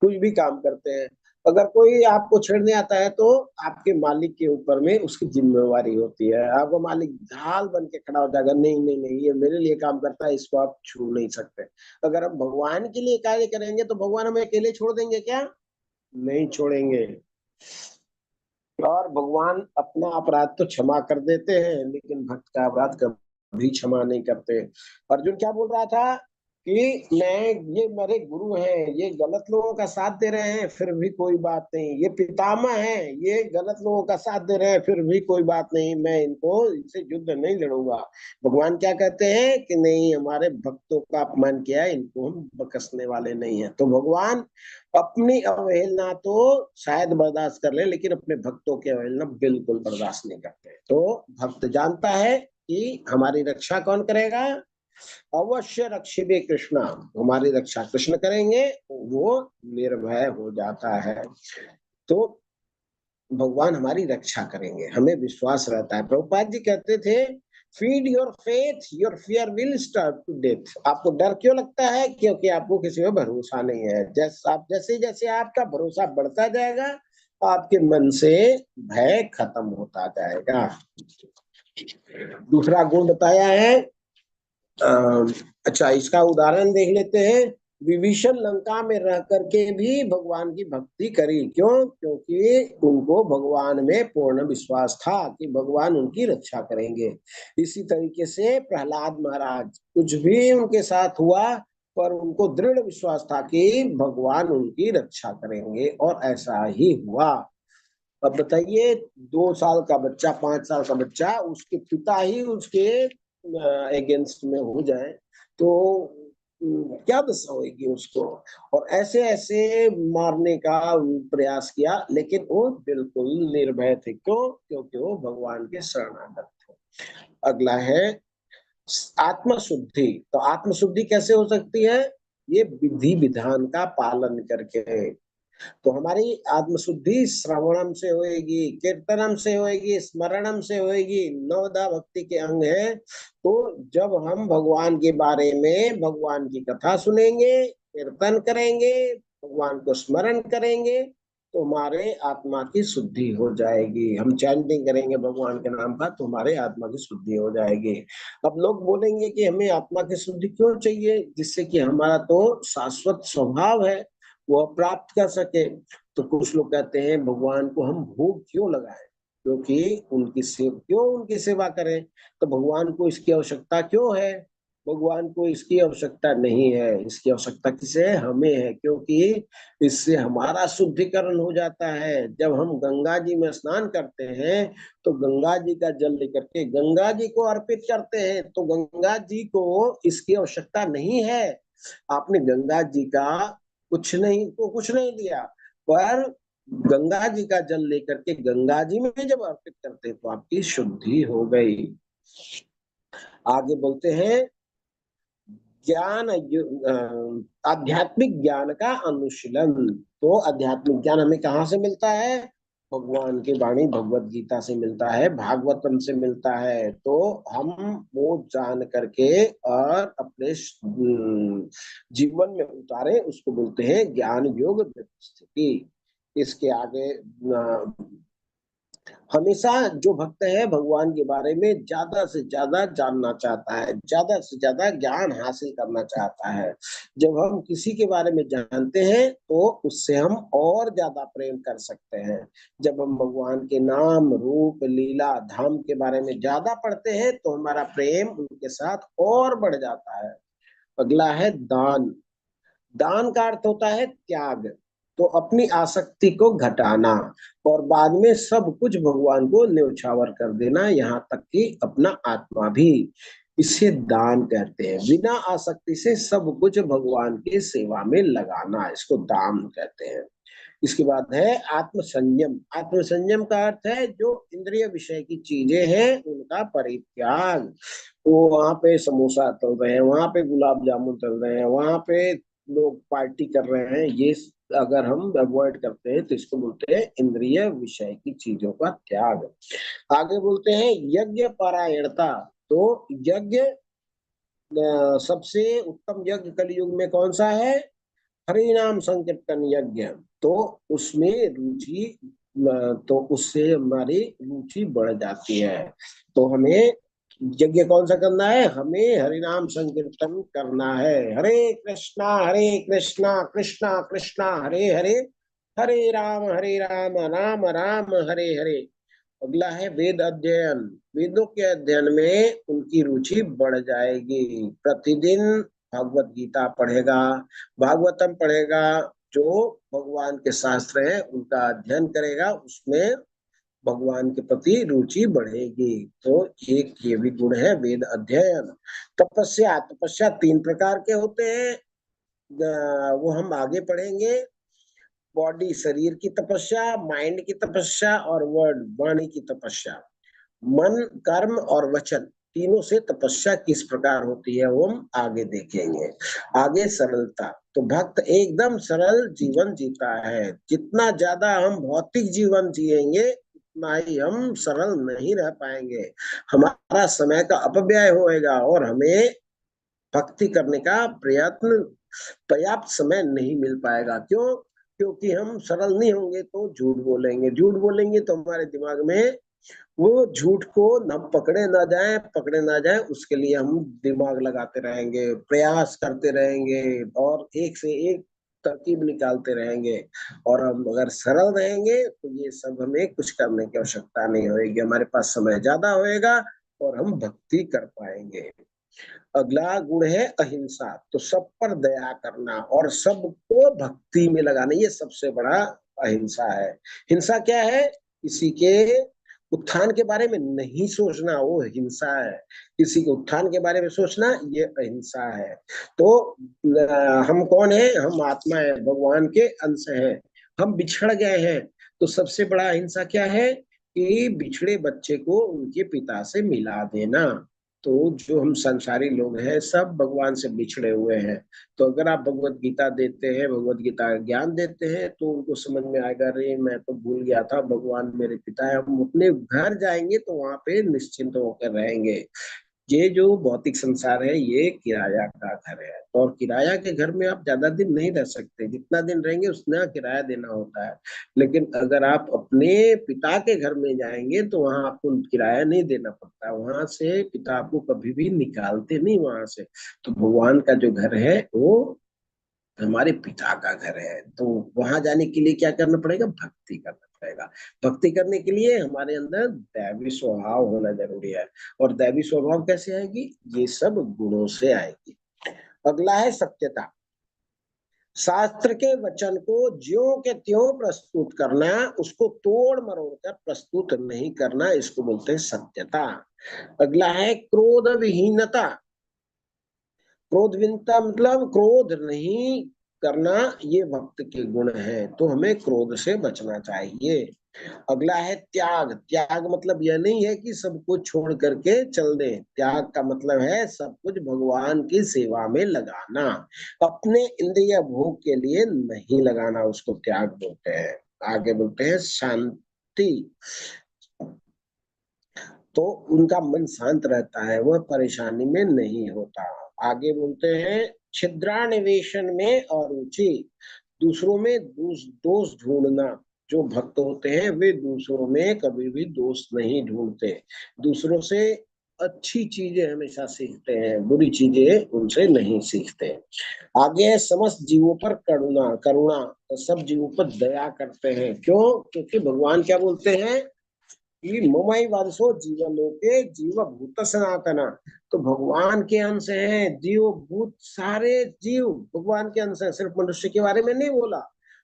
कुछ भी काम करते हैं, अगर कोई आपको छेड़ने आता है तो आपके मालिक के ऊपर में उसकी जिम्मेवारी होती है। आपका मालिक ढाल बन के खड़ा हो जाएगा, नहीं नहीं नहीं, ये मेरे लिए काम करता है, इसको आप छू नहीं सकते। अगर हम भगवान के लिए कार्य करेंगे तो भगवान हमें अकेले छोड़ देंगे क्या? नहीं छोड़ेंगे। और भगवान अपना अपराध तो क्षमा कर देते हैं, लेकिन भक्त का अपराध कभी क्षमा नहीं करते। अर्जुन क्या बोल रहा था कि मैं, ये मेरे गुरु हैं, ये गलत लोगों का साथ दे रहे हैं फिर भी कोई बात नहीं, ये पितामह हैं, ये गलत लोगों का साथ दे रहे हैं फिर भी कोई बात नहीं, मैं इनको, इनसे युद्ध नहीं लड़ूंगा। भगवान क्या कहते हैं कि नहीं, हमारे भक्तों का अपमान किया है, इनको हम बख्शने वाले नहीं है। तो भगवान अपनी अवहेलना तो शायद बर्दाश्त कर ले, लेकिन अपने भक्तों की अवहेलना बिल्कुल बर्दाश्त नहीं करते। तो भक्त जानता है कि हमारी रक्षा कौन करेगा। अवश्य रक्षिबे कृष्णा, हमारी रक्षा कृष्ण करेंगे, वो निर्भय हो जाता है। तो भगवान हमारी रक्षा करेंगे, हमें विश्वास रहता है। प्रभुपाद जी कहते थे, feed your faith, your fear will starve to death. आपको डर क्यों लगता है? क्योंकि आपको किसी पे भरोसा नहीं है। जैसे जैसे आपका भरोसा बढ़ता जाएगा, आपके मन से भय खत्म होता जाएगा। दूसरा गुण बताया है, अच्छा इसका उदाहरण देख लेते हैं। विभीषण लंका में रह करके भी भगवान की भक्ति करी। क्यों? क्योंकि उनको भगवान में पूर्ण विश्वास था कि भगवान उनकी रक्षा करेंगे। इसी तरीके से प्रहलाद महाराज, कुछ भी उनके साथ हुआ पर उनको दृढ़ विश्वास था कि भगवान उनकी रक्षा करेंगे, और ऐसा ही हुआ। अब बताइए, 2 साल का बच्चा, 5 साल का बच्चा, उसके पिता ही उसके अगेंस्ट में हो जाए तो क्या दशा होगी उसको। और ऐसे ऐसे मारने का प्रयास किया, लेकिन वो बिल्कुल निर्भय थे। क्यों? क्योंकि वो भगवान के शरणागत थे। अगला है आत्मशुद्धि। तो आत्मशुद्धि कैसे हो सकती है? ये विधि विधान का पालन करके। तो हमारी आत्मशुद्धि श्रवणम से होएगी, कीर्तनम से होएगी, स्मरणम से होएगी। नवदा भक्ति के अंग है। तो जब हम भगवान के बारे में, भगवान की कथा सुनेंगे, कीर्तन करेंगे, भगवान को स्मरण करेंगे, तो हमारे आत्मा की शुद्धि हो जाएगी। हम चैंटिंग करेंगे भगवान के नाम का तो हमारे आत्मा की शुद्धि हो जाएगी। अब लोग बोलेंगे कि हमें आत्मा की शुद्धि क्यों चाहिए? जिससे कि हमारा तो शाश्वत स्वभाव है वो प्राप्त कर सके। तो कुछ लोग कहते हैं भगवान को हम भोग क्यों लगाएं, क्योंकि उनकी सेवा करें। तो भगवान को इसकी आवश्यकता क्यों है? भगवान को इसकी आवश्यकता नहीं है। इसकी आवश्यकता किसे है? हमें है। क्योंकि इससे हमारा शुद्धिकरण हो जाता है। जब हम गंगा जी में स्नान करते हैं तो गंगा जी का जल लेकर के गंगा जी को अर्पित करते हैं, तो गंगा जी को इसकी आवश्यकता नहीं है। आपने गंगा जी का कुछ नहीं दिया, पर गंगा जी का जल लेकर के गंगा जी में जब अर्पित करते हैं तो आपकी शुद्धि हो गई। आगे बोलते हैं ज्ञान आध्यात्मिक ज्ञान का अनुशीलन। तो आध्यात्मिक ज्ञान हमें कहाँ से मिलता है? भगवान की वाणी भगवत गीता से मिलता है, भागवतम से मिलता है। तो हम वो जान करके और अपने जीवन में उतारे, उसको बोलते हैं ज्ञान योग स्थिति। इसके आगे हमेशा जो भक्त है भगवान के बारे में ज्यादा से ज्यादा जानना चाहता है, ज्यादा से ज्यादा ज्ञान हासिल करना चाहता है। जब हम किसी के बारे में जानते हैं तो उससे हम और ज्यादा प्रेम कर सकते हैं। जब हम भगवान के नाम रूप लीला धाम के बारे में ज्यादा पढ़ते हैं तो हमारा प्रेम उनके साथ और बढ़ जाता है। अगला है दान। दान का अर्थ होता है त्याग। तो अपनी आसक्ति को घटाना और बाद में सब कुछ भगवान को न्यौछावर कर देना, यहाँ तक कि अपना आत्मा भी। इसे दान कहते हैं। बिना आसक्ति से सब कुछ भगवान की सेवा में लगाना, इसको दान कहते हैं। इसके बाद है आत्मसंयम। आत्मसंयम का अर्थ है जो इंद्रिय विषय की चीजें हैं उनका परित्याग। तो वहां पे समोसा चल रहे हैं, वहां पे गुलाब जामुन चल रहे हैं, वहां पे लोग पार्टी कर रहे हैं, ये अगर हम अवॉइड करते हैं तो इसको बोलते हैं इंद्रिय विषय की चीजों का त्याग। आगे बोलते हैं यज्ञ परायणता। तो यज्ञ सबसे उत्तम यज्ञ कलयुग में कौन सा है? हरि नाम संकीर्तन यज्ञ। तो उसमें रुचि, तो उससे हमारी रुचि बढ़ जाती है। तो हमें यज्ञ कौन सा करना है? हमें हरि नाम संकीर्तन करना है। हरे कृष्णा कृष्णा कृष्णा हरे हरे, हरे राम राम राम हरे हरे। अगला है वेद अध्ययन। वेदों के अध्ययन में उनकी रुचि बढ़ जाएगी। प्रतिदिन भगवत गीता पढ़ेगा, भागवतम पढ़ेगा, जो भगवान के शास्त्र है उनका अध्ययन करेगा, उसमें भगवान के प्रति रुचि बढ़ेगी। तो एक ये भी गुण है वेद अध्ययन। तपस्या। तपस्या तीन प्रकार के होते हैं, वो हम आगे पढ़ेंगे। बॉडी शरीर की तपस्या, माइंड की तपस्या और वर्ड वाणी की तपस्या। मन कर्म और वचन तीनों से तपस्या किस प्रकार होती है वो हम आगे देखेंगे। आगे सरलता। तो भक्त एकदम सरल जीवन जीता है। जितना ज्यादा हम भौतिक जीवन जिएंगे उतना ही हम सरल नहीं रह पाएंगे। हमारा समय का अपव्यय होएगा और हमें भक्ति करने का प्रयत्न पर्याप्त समय नहीं मिल पाएगा। क्यों? क्योंकि हम सरल नहीं होंगे तो झूठ बोलेंगे, झूठ बोलेंगे तो हमारे दिमाग में वो झूठ को न पकड़े ना जाए उसके लिए हम दिमाग लगाते रहेंगे, प्रयास करते रहेंगे और एक से एक तरकीब निकालते रहेंगे। और हम अगर सरल रहेंगे तो ये सब हमें कुछ करने की आवश्यकता नहीं होगी, हमारे पास समय ज्यादा होएगा और हम भक्ति कर पाएंगे। अगला गुण है अहिंसा। तो सब पर दया करना और सबको भक्ति में लगाना, ये सबसे बड़ा अहिंसा है। हिंसा क्या है? किसी के उत्थान के बारे में नहीं सोचना, वो हिंसा है। किसी के उत्थान के बारे में सोचना, ये अहिंसा है। तो हम कौन है? हम आत्मा है, भगवान के अंश है। हम बिछड़ गए हैं तो सबसे बड़ा अहिंसा क्या है? कि बिछड़े बच्चे को उनके पिता से मिला देना। तो जो हम संसारी लोग हैं सब भगवान से बिछड़े हुए हैं। तो अगर आप भगवत गीता देते हैं, भगवत गीता का ज्ञान देते हैं तो उनको समझ में आएगा, अरे मैं तो भूल गया था, भगवान मेरे पिता है। हम अपने घर जाएंगे तो वहां पे निश्चिंत होकर रहेंगे। ये जो भौतिक संसार है ये किराया का घर है, और किराया के घर में आप ज्यादा दिन नहीं रह सकते, जितना दिन रहेंगे उतना किराया देना होता है। लेकिन अगर आप अपने पिता के घर में जाएंगे तो वहां आपको किराया नहीं देना पड़ता, वहां से पिता आपको कभी भी निकालते नहीं वहां से। तो भगवान का जो घर है वो हमारे पिता का घर है। तो वहां जाने के लिए क्या करना पड़ेगा? भक्ति करना पड़ेगा। भक्ति करने के लिए हमारे अंदर दैवी स्वभाव होना जरूरी है। और दैवी स्वभाव कैसे आएगी? ये सब गुणों से आएगी। अगला है सत्यता। शास्त्र के वचन को ज्यों के त्यों प्रस्तुत करना, उसको तोड़ मरोड़ कर प्रस्तुत नहीं करना, इसको बोलते हैं सत्यता। अगला है क्रोध विहीनता। क्रोध विहीनता मतलब क्रोध नहीं करना ये भक्त के गुण है, तो हमें क्रोध से बचना चाहिए। अगला है त्याग। त्याग मतलब यह नहीं है कि सब कुछ छोड़ करके चल दे। त्याग का मतलब है सब कुछ भगवान की सेवा में लगाना, अपने इंद्रिय भोग के लिए नहीं लगाना, उसको त्याग बोलते हैं। आगे बोलते हैं शांति। तो उनका मन शांत रहता है, वह परेशानी में नहीं होता। आगे बोलते हैं छिद्रान्वेषण में अरुचि। दूसरों में दोष ढूंढना। जो भक्त होते हैं वे दूसरों में कभी भी दोष नहीं ढूंढते, दूसरों से अच्छी चीजें हमेशा सीखते हैं, बुरी चीजें उनसे नहीं सीखते। आगे है समस्त जीवों पर करुणा। करुणा तो सब जीवों पर दया करते हैं। क्यों? क्योंकि भगवान क्या बोलते हैं कि ममई वंशो जीवलोके जीव भूत सनातना। तो भगवान के अंश हैं जीव भूत, सारे जीव भगवान के अंश हैं। सिर्फ मनुष्य के बारे में नहीं बोला,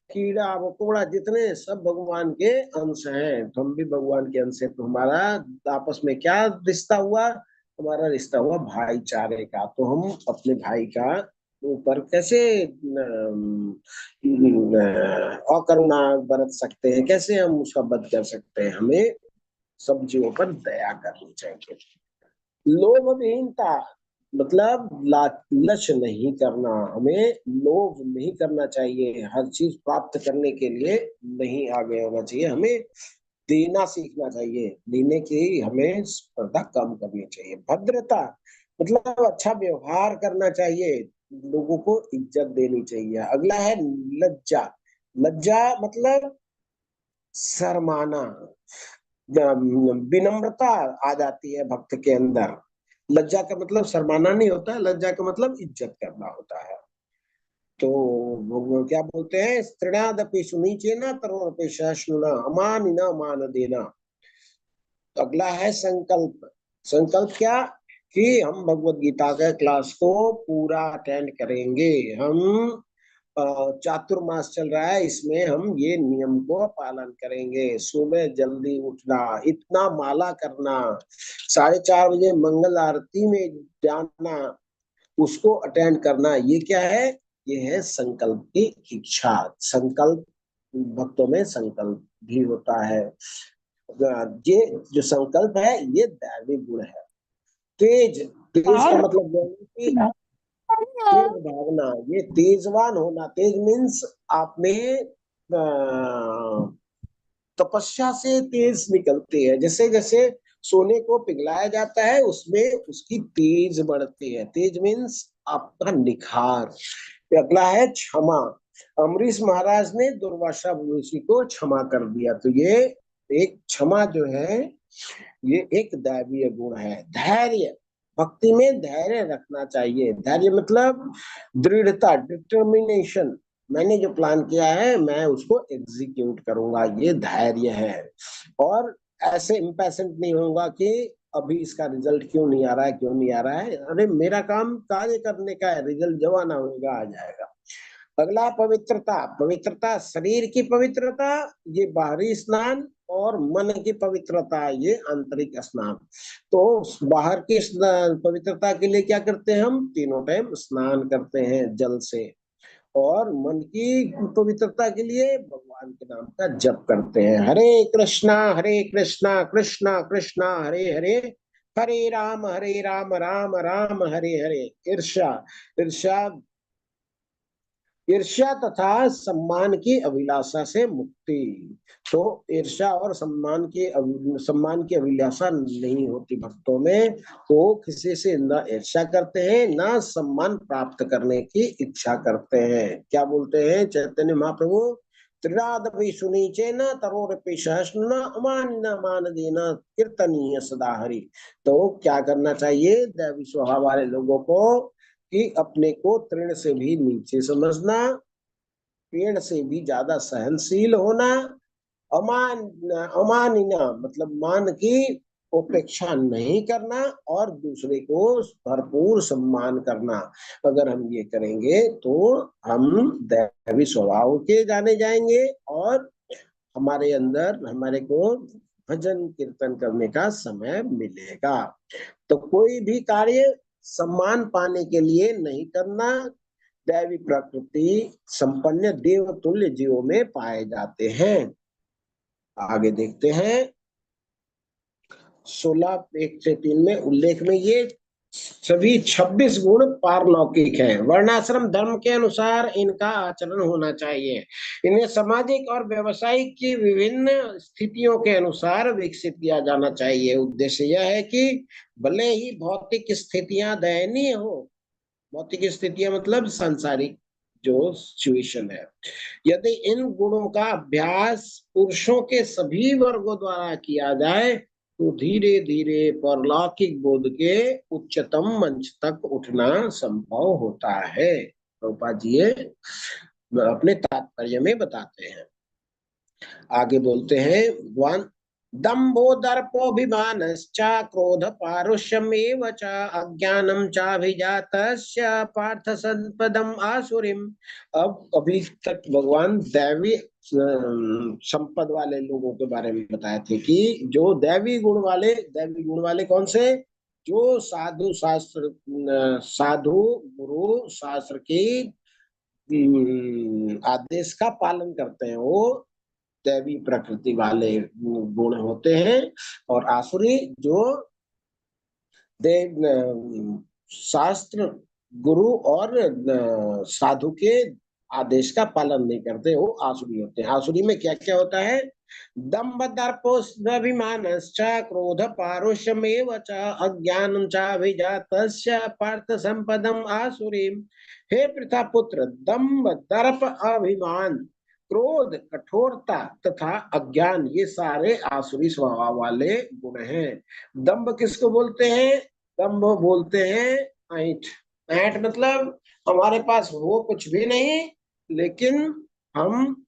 कीड़ा मकोड़ा जितने सब भगवान के अंश हैं। तो हम भी भगवान के अंश हैं। तो हमारा आपस में क्या रिश्ता हुआ? हमारा रिश्ता हुआ भाईचारे का। तो हम अपने भाई का ऊपर कैसे अकरुणा बरत सकते हैं, कैसे हम उसका वध कर सकते हैं? हमें सब जीवों पर दया करनी चाहिए। लोभ विहीनता मतलब लालच नहीं करना। हमें लोभ नहीं करना चाहिए, हर चीज प्राप्त करने के लिए नहीं आगे होना चाहिए। हमें देना सीखना चाहिए, देने की हमें स्पर्धा कम करनी चाहिए। भद्रता मतलब अच्छा व्यवहार करना चाहिए, लोगों को इज्जत देनी चाहिए। अगला है लज्जा। लज्जा मतलब शर्माना, विनम्रता आ जाती है भक्त के अंदर। लज्जा का मतलब शर्माना नहीं होता है, लज्जा का मतलब इज्जत करना होता है। तो वो क्या बोलते हैं, स्त्रीणादपि सुनीचेन तरुणपि सहिष्णुना अमानिना मान देना। तो अगला है संकल्प। संकल्प क्या? कि हम भगवत गीता के क्लास को पूरा अटेंड करेंगे। हम चातुर्मास चल रहा है, इसमें हम ये नियम को पालन करेंगे। सुबह जल्दी उठना, इतना माला करना, 4:30 बजे मंगल आरती में जाना, उसको अटेंड करना, ये क्या है? ये है संकल्प की इच्छा। संकल्प, भक्तों में संकल्प भी होता है। ये जो संकल्प है ये दैविक गुण है। तेज। तेज का मतलब यह है कि तेज भागना, ये तेजवान होना। तेज मीन्स आप में तपस्या से तेज निकलती है। जैसे जैसे सोने को पिघलाया जाता है उसमें उसकी तेज बढ़ती है। तेज मीन्स आपका निखार। अगला है क्षमा। अम्बरीश महाराज ने दुर्वासा ऋषि को क्षमा कर दिया। तो ये एक क्षमा जो है ये एक दैवीय गुण है। धैर्य। भक्ति में धैर्य रखना चाहिए। धैर्य मतलब दृढ़ता, डिटर्मिनेशन। मैंने जो प्लान किया है मैं उसको एग्जीक्यूट करूंगा, ये धैर्य है। और ऐसे इम्पैशेंट नहीं होगा कि अभी इसका रिजल्ट क्यों नहीं आ रहा है, क्यों नहीं आ रहा है। अरे मेरा काम कार्य करने का है, रिजल्ट जब आना होगा आ जाएगा। अगला पवित्रता। पवित्रता शरीर की पवित्रता, ये बाहरी स्नान, और मन की पवित्रता ये आंतरिक स्नान। तो बाहर की पवित्रता के लिए क्या करते हैं? हम तीनों टाइम स्नान करते हैं जल से। और मन की पवित्रता के लिए भगवान के नाम का जप करते हैं। हरे कृष्णा कृष्णा कृष्णा हरे हरे, हरे राम राम राम हरे हरे। ईर्ष्या। ईर्ष्या ईर्ष्या तथा सम्मान की अभिलाषा से मुक्ति। तो ईर्ष्या और सम्मान की अभिलाषा नहीं होती भक्तों में। वो किसी से न ईर्ष्या करते हैं, ना सम्मान प्राप्त करने की इच्छा करते हैं। क्या बोलते हैं चैतन्य महाप्रभु? त्रिरादपि सुनीचेन तरोरपि सहिष्णुना अमानिना मान देना कीर्तनीय सदा हरि। तो क्या करना चाहिए दैवी स्वभाव वाले लोगों को? कि अपने को तृण से भी नीचे समझना, पेड़ से भी ज्यादा सहनशील होना, अमान अमानिना मतलब मान की उपेक्षा नहीं करना, और दूसरे को भरपूर सम्मान करना। अगर हम ये करेंगे तो हम दैवी स्वभाव के जाने जाएंगे, और हमारे अंदर हमारे को भजन कीर्तन करने का समय मिलेगा। तो कोई भी कार्य सम्मान पाने के लिए नहीं करना, दैवी प्रकृति संपन्न देवतुल्य जीवों में पाए जाते हैं। आगे देखते हैं 16:1 से 3 में उल्लेख में ये सभी 26 गुण पारलौकिक हैं। वर्णाश्रम धर्म के अनुसार इनका आचरण होना चाहिए। इन्हें सामाजिक और व्यवसायिक की विभिन्न स्थितियों के अनुसार विकसित किया जाना चाहिए। उद्देश्य यह है कि भले ही भौतिक स्थितियां दयनीय हो, भौतिक स्थितियां मतलब सांसारिक जो सिचुएशन है, यदि इन गुणों का अभ्यास पुरुषों के सभी वर्गों द्वारा किया जाए तो धीरे धीरे परलौकिक बोध के उच्चतम मंच तक उठना संभव होता है। प्रभुपाद जी अपने तात्पर्य में बताते हैं। आगे बोलते हैं भगवान, दम्भो दर्पोऽभिमानश्च क्रोध पारुष्यमेव च अज्ञानं चाभिजातस्य पार्थ संपदम आसुरीम। अब अभी तक भगवान दैवी संपद वाले लोगों के बारे में बताए थे कि जो दैवी गुण वाले कौन से? जो साधु शास्त्र, साधु गुरु शास्त्र के आदेश का पालन करते हैं, वो दैवी प्रकृति वाले गुण होते हैं। और आसुरी जो देव शास्त्र गुरु और साधु के आदेश का पालन नहीं करते, वो आसुरी होते हैं। आसुरी में क्या क्या होता है? दम्भ दर्पोऽभिमानश्च क्रोध पारुष्यमेव च अज्ञानं चाभिजातस्य पार्थ संपदम आसुरीम। हे पृथा पुत्र, दम्भ दर्प अभिमान क्रोध कठोरता तथा अज्ञान ये सारे आसुरी स्वभाव वाले गुण हैं। दम्भ किसको बोलते हैं? दम्भ बोलते हैं ऐंठ। ऐंठ मतलब हमारे पास हो कुछ भी नहीं, लेकिन हम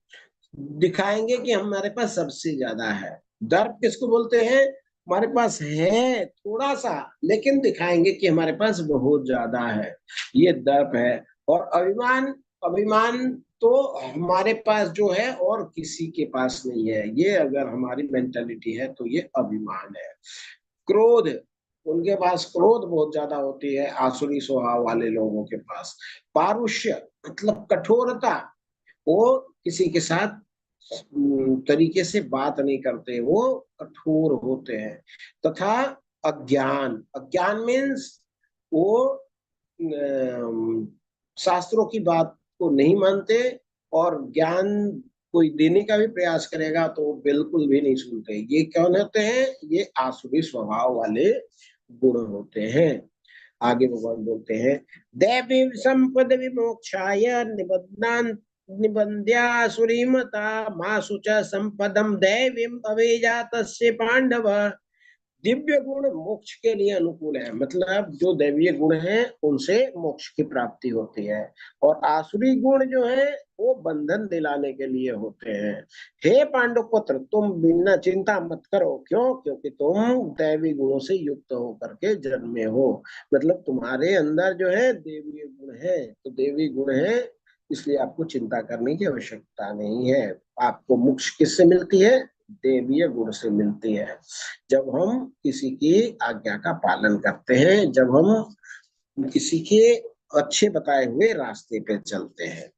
दिखाएंगे कि हमारे पास सबसे ज्यादा है। दर्प किसको बोलते हैं? हमारे पास है थोड़ा सा, लेकिन दिखाएंगे कि हमारे पास बहुत ज्यादा है, ये दर्प है। और अभिमान, अभिमान तो हमारे पास जो है और किसी के पास नहीं है, ये अगर हमारी मेंटालिटी है तो ये अभिमान है। क्रोध, उनके पास क्रोध बहुत ज्यादा होती है आसुरी स्वभाव वाले लोगों के पास। पारुष्य मतलब कठोरता, वो किसी के साथ तरीके से बात नहीं करते, वो कठोर होते हैं। तथा अज्ञान, अज्ञान मीन्स वो शास्त्रों की बात को नहीं मानते, और ज्ञान कोई देने का भी प्रयास करेगा तो वो बिल्कुल भी नहीं सुनते। ये कौन होते हैं? ये आसुरी स्वभाव वाले गुण होते हैं। आगे भगवान बोलते हैं, दैवी संपद विमोक्षाय निबध्नान् निबन्ध्यासुरीमता मासु च संपदम दैवीम अभिजातस्य पांडव। दिव्य गुण मोक्ष के लिए अनुकूल है, मतलब जो दैवीय गुण है उनसे मोक्ष की प्राप्ति होती है, और आसुरी गुण जो है वो बंधन दिलाने के लिए होते हैं। हे पांडु पुत्र, तुम बिना चिंता मत करो। क्यों? क्योंकि तुम दैवी गुणों से युक्त होकर के जन्मे हो, मतलब तुम्हारे अंदर जो है देवीय गुण है, तो देवी गुण है, इसलिए आपको चिंता करने की आवश्यकता नहीं है। आपको मोक्ष किससे मिलती है? देवीय गुण से मिलती है। जब हम किसी की आज्ञा का पालन करते हैं, जब हम किसी के अच्छे बताए हुए रास्ते पे चलते हैं,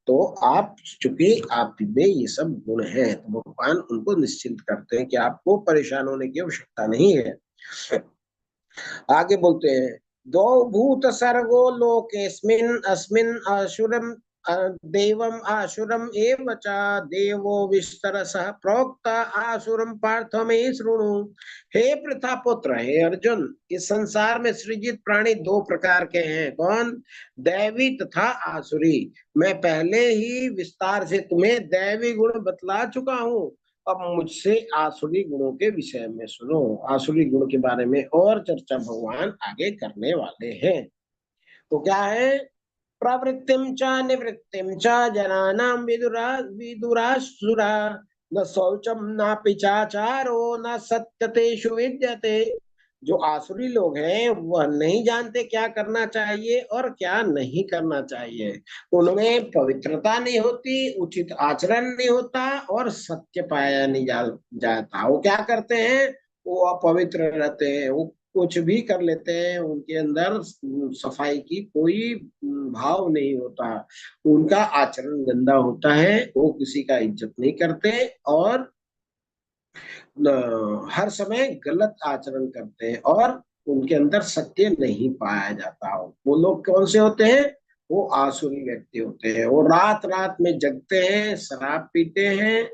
तो आप, चूंकि आप में ये सब गुण हैं, तो भगवान उनको निश्चिंत करते हैं कि आपको परेशान होने की आवश्यकता नहीं है। आगे बोलते हैं, दो भूत सर्गो लोकेस्मिन् अस्मिन् असुरम देवम आसुरम एव च देवो विस्तरसः प्रोक्त आसुरम पार्थ में शृणु। हे पृथा पुत्र, हे अर्जुन, इस संसार में सृजित प्राणी दो प्रकार के हैं। कौन? दैवी तथा आसुरी। मैं पहले ही विस्तार से तुम्हें दैवी गुण बतला चुका हूँ, अब मुझसे आसुरी गुणों के विषय में सुनो। आसुरी गुण के बारे में और चर्चा भगवान आगे करने वाले हैं। तो क्या है? प्रवृत्तिम च निवृत्तिम च जनानां विदुरासुरा न शौचम न पिचाचारो न सत्यतेषु विद्यते। जो आसुरी लोग हैं वह नहीं जानते क्या करना चाहिए और क्या नहीं करना चाहिए। उनमें पवित्रता नहीं होती, उचित आचरण नहीं होता, और सत्य पाया नहीं जाता। वो क्या करते हैं? वो अपवित्र रहते हैं, वो कुछ भी कर लेते हैं, उनके अंदर सफाई की कोई भाव नहीं होता, उनका आचरण गंदा होता है, वो किसी का इज्जत नहीं करते और हर समय गलत आचरण करते हैं और उनके अंदर सत्य नहीं पाया जाता। वो लोग कौन से होते हैं? वो आसुरी व्यक्ति होते हैं। वो रात रात में जगते हैं, शराब पीते हैं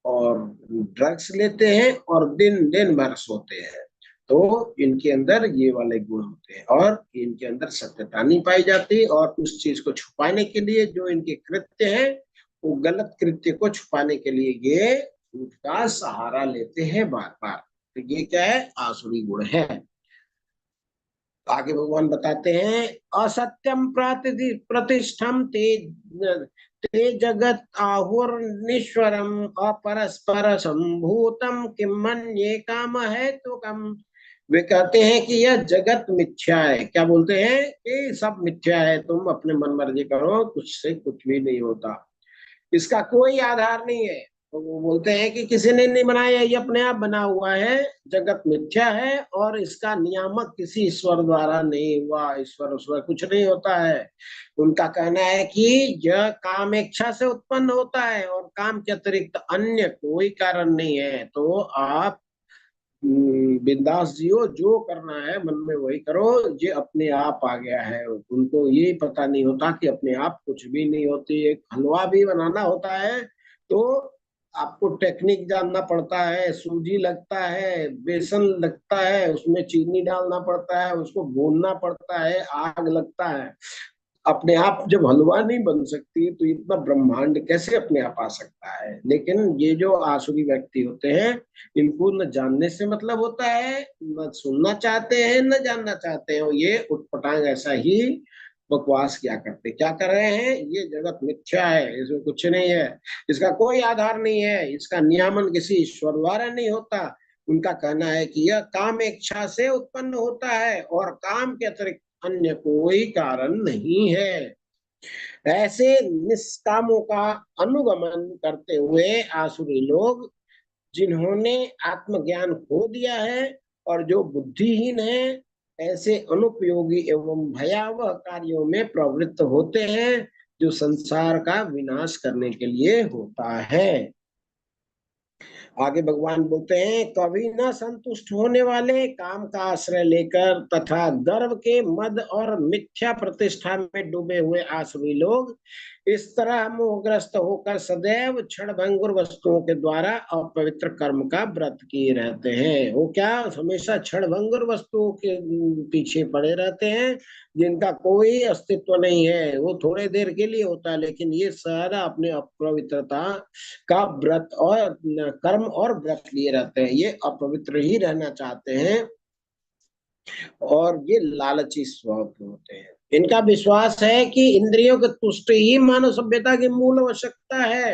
और ड्रग्स लेते हैं और दिन दिन भर सोते हैं। तो इनके अंदर ये वाले गुण होते हैं और इनके अंदर सत्यता नहीं पाई जाती और उस चीज को छुपाने के लिए जो इनके कृत्य है, वो गलत कृत्य को छुपाने के लिए ये उसका सहारा लेते हैं बार बार। तो ये क्या है? आसुरी गुण है। आगे भगवान बताते हैं, असत्यम प्रतिष्ठम ते ते जगत आहुर्निश्वरम अपरस्पर संभूतम किम मन्ये काम है तो कम। वे कहते हैं कि यह जगत मिथ्या है। क्या बोलते हैं? ये सब मिथ्या है, तुम अपने मन मर्जी करो, कुछ से कुछ भी नहीं होता, इसका कोई आधार नहीं है। तो वो बोलते हैं कि किसी ने नहीं बनाया, ये अपने आप बना हुआ है, जगत मिथ्या है और इसका नियामक किसी ईश्वर द्वारा नहीं हुआ, ईश्वर ईश्वर कुछ नहीं होता है। उनका कहना है कि यह काम इच्छा से उत्पन्न होता है और काम के अतिरिक्त अन्य कोई कारण नहीं है। तो आप बिंदास जियो, जो करना है मन में वही करो, ये अपने आप आ गया है। उनको ये पता नहीं होता कि अपने आप कुछ भी नहीं होती। एक हलवा भी बनाना होता है तो आपको टेक्निक जानना पड़ता है, सूजी लगता है, बेसन लगता है, उसमें चीनी डालना पड़ता है, उसको भूनना पड़ता है, आग लगता है। अपने आप जब हलवा नहीं बन सकती तो इतना ब्रह्मांड कैसे अपने आप आ सकता है? लेकिन ये जो आसुरी व्यक्ति होते हैं, इनको न जानने से मतलब होता है, न सुनना चाहते हैं, न जानना चाहते हैं। ये उटपटांग ऐसा ही बकवास क्या करते, क्या कर रहे हैं? ये जगत मिथ्या है, इसमें कुछ नहीं है, इसका कोई आधार नहीं है, इसका नियामन किसी ईश्वर द्वारा नहीं होता। उनका कहना है कि यह काम इच्छा से उत्पन्न होता है और काम के अतिरिक्त अन्य कोई कारण नहीं है। ऐसे निष्कामों का अनुगमन करते हुए आसुरी लोग, जिन्होंने आत्मज्ञान खो दिया है और जो बुद्धिहीन है, ऐसे अनुपयोगी एवं भयावह कार्यों में प्रवृत्त होते हैं जो संसार का विनाश करने के लिए होता है। आगे भगवान बोलते हैं, कभी न संतुष्ट होने वाले, काम का आश्रय लेकर तथा गर्व के मद और मिथ्या प्रतिष्ठा में डूबे हुए आसुरी लोग इस तरह मोहग्रस्त होकर सदैव क्षणभंगुर वस्तुओं के द्वारा अपवित्र कर्म का व्रत किए रहते हैं। वो क्या? हमेशा क्षणभंगुर वस्तुओं के पीछे पड़े रहते हैं, जिनका कोई अस्तित्व नहीं है। वो थोड़े देर के लिए होता है, लेकिन ये सारा अपने अपवित्रता का व्रत और कर्म और व्रत लिए रहते हैं। ये अपवित्र ही रहना चाहते हैं और ये लालची स्वभाव के होते हैं। इनका विश्वास है कि इंद्रियों की तुष्टि ही मानव सभ्यता की मूल आवश्यकता है।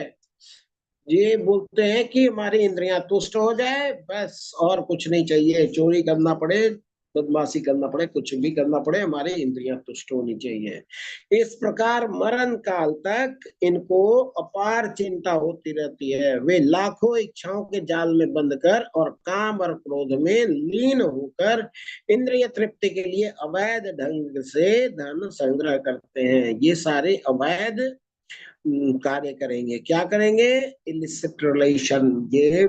ये बोलते हैं कि हमारी इंद्रियां तुष्ट हो जाए बस, और कुछ नहीं चाहिए। चोरी करना पड़े, बदमाशी करना पड़े, कुछ भी करना पड़े, हमारी इंद्रियां तुष्ट होनी चाहिए। इस प्रकार मरण काल तक इनको अपार चिंता होती रहती है। वे लाखों इच्छाओं के जाल में बंद कर और काम और क्रोध में लीन होकर इंद्रिय तृप्ति के लिए अवैध ढंग से धन संग्रह करते हैं। ये सारे अवैध कार्य करेंगे। क्या करेंगे? इलिसिट रिलेशन, ये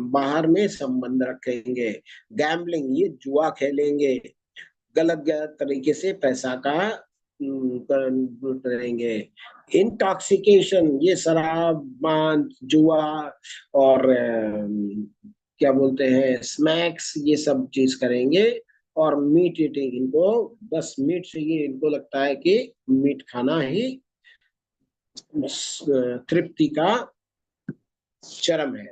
बाहर में संबंध रखेंगे। गैम्बलिंग, ये जुआ खेलेंगे, गलत गलत तरीके से पैसा का करेंगे। इंटॉक्सिकेशन, ये शराब, पान, जुआ और क्या बोलते हैं, स्नैक्स, ये सब चीज करेंगे। और मीट ईटिंग, इनको बस मीट से ये इनको लगता है कि मीट खाना ही तृप्ति का चरम है।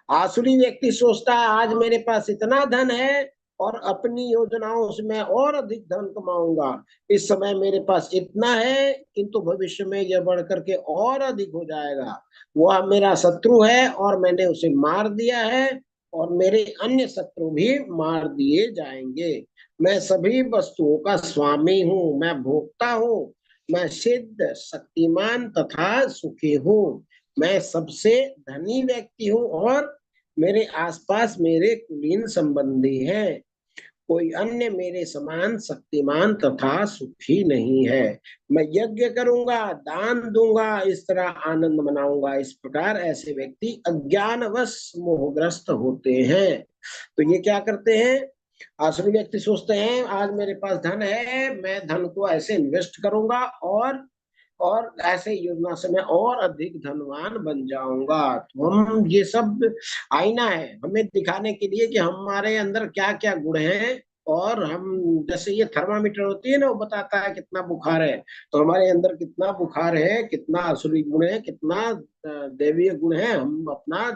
आसुरी व्यक्ति सोचता है, आज मेरे पास इतना धन है और अपनी योजनाओं से मैं और अधिक धन कमाऊंगा। इस समय मेरे पास इतना है, किंतु भविष्य में यह बढ़ करके और अधिक हो जाएगा। वह मेरा शत्रु है और मैंने उसे मार दिया है और मेरे अन्य शत्रु भी मार दिए जाएंगे। मैं सभी वस्तुओं का स्वामी हूँ, मैं भोक्ता हूँ, मैं सिद्ध, शक्तिमान तथा सुखी हूँ। मैं सबसे धनी व्यक्ति हूँ और मेरे आसपास मेरे कुलीन संबंधी हैं। कोई अन्य मेरे समान शक्तिमान तथा सुखी नहीं है। मैं यज्ञ करूंगा, दान दूंगा, इस तरह आनंद मनाऊंगा। इस प्रकार ऐसे व्यक्ति अज्ञानवश मोहग्रस्त होते हैं। तो ये क्या करते हैं? आसुरी व्यक्ति सोचते हैं आज मेरे पास धन है, मैं धन को ऐसे इन्वेस्ट करूंगा और ऐसे योजना से मैं और अधिक धनवान बन जाऊंगा। तो हम ये सब आईना है हमें दिखाने के लिए कि हमारे अंदर क्या क्या गुण हैं। और हम, जैसे ये थर्मामीटर होती है ना, वो बताता है कितना बुखार है। तो हमारे अंदर कितना बुखार है, कितना असुरी गुण है, कितना दैवीय गुण है, हम अपना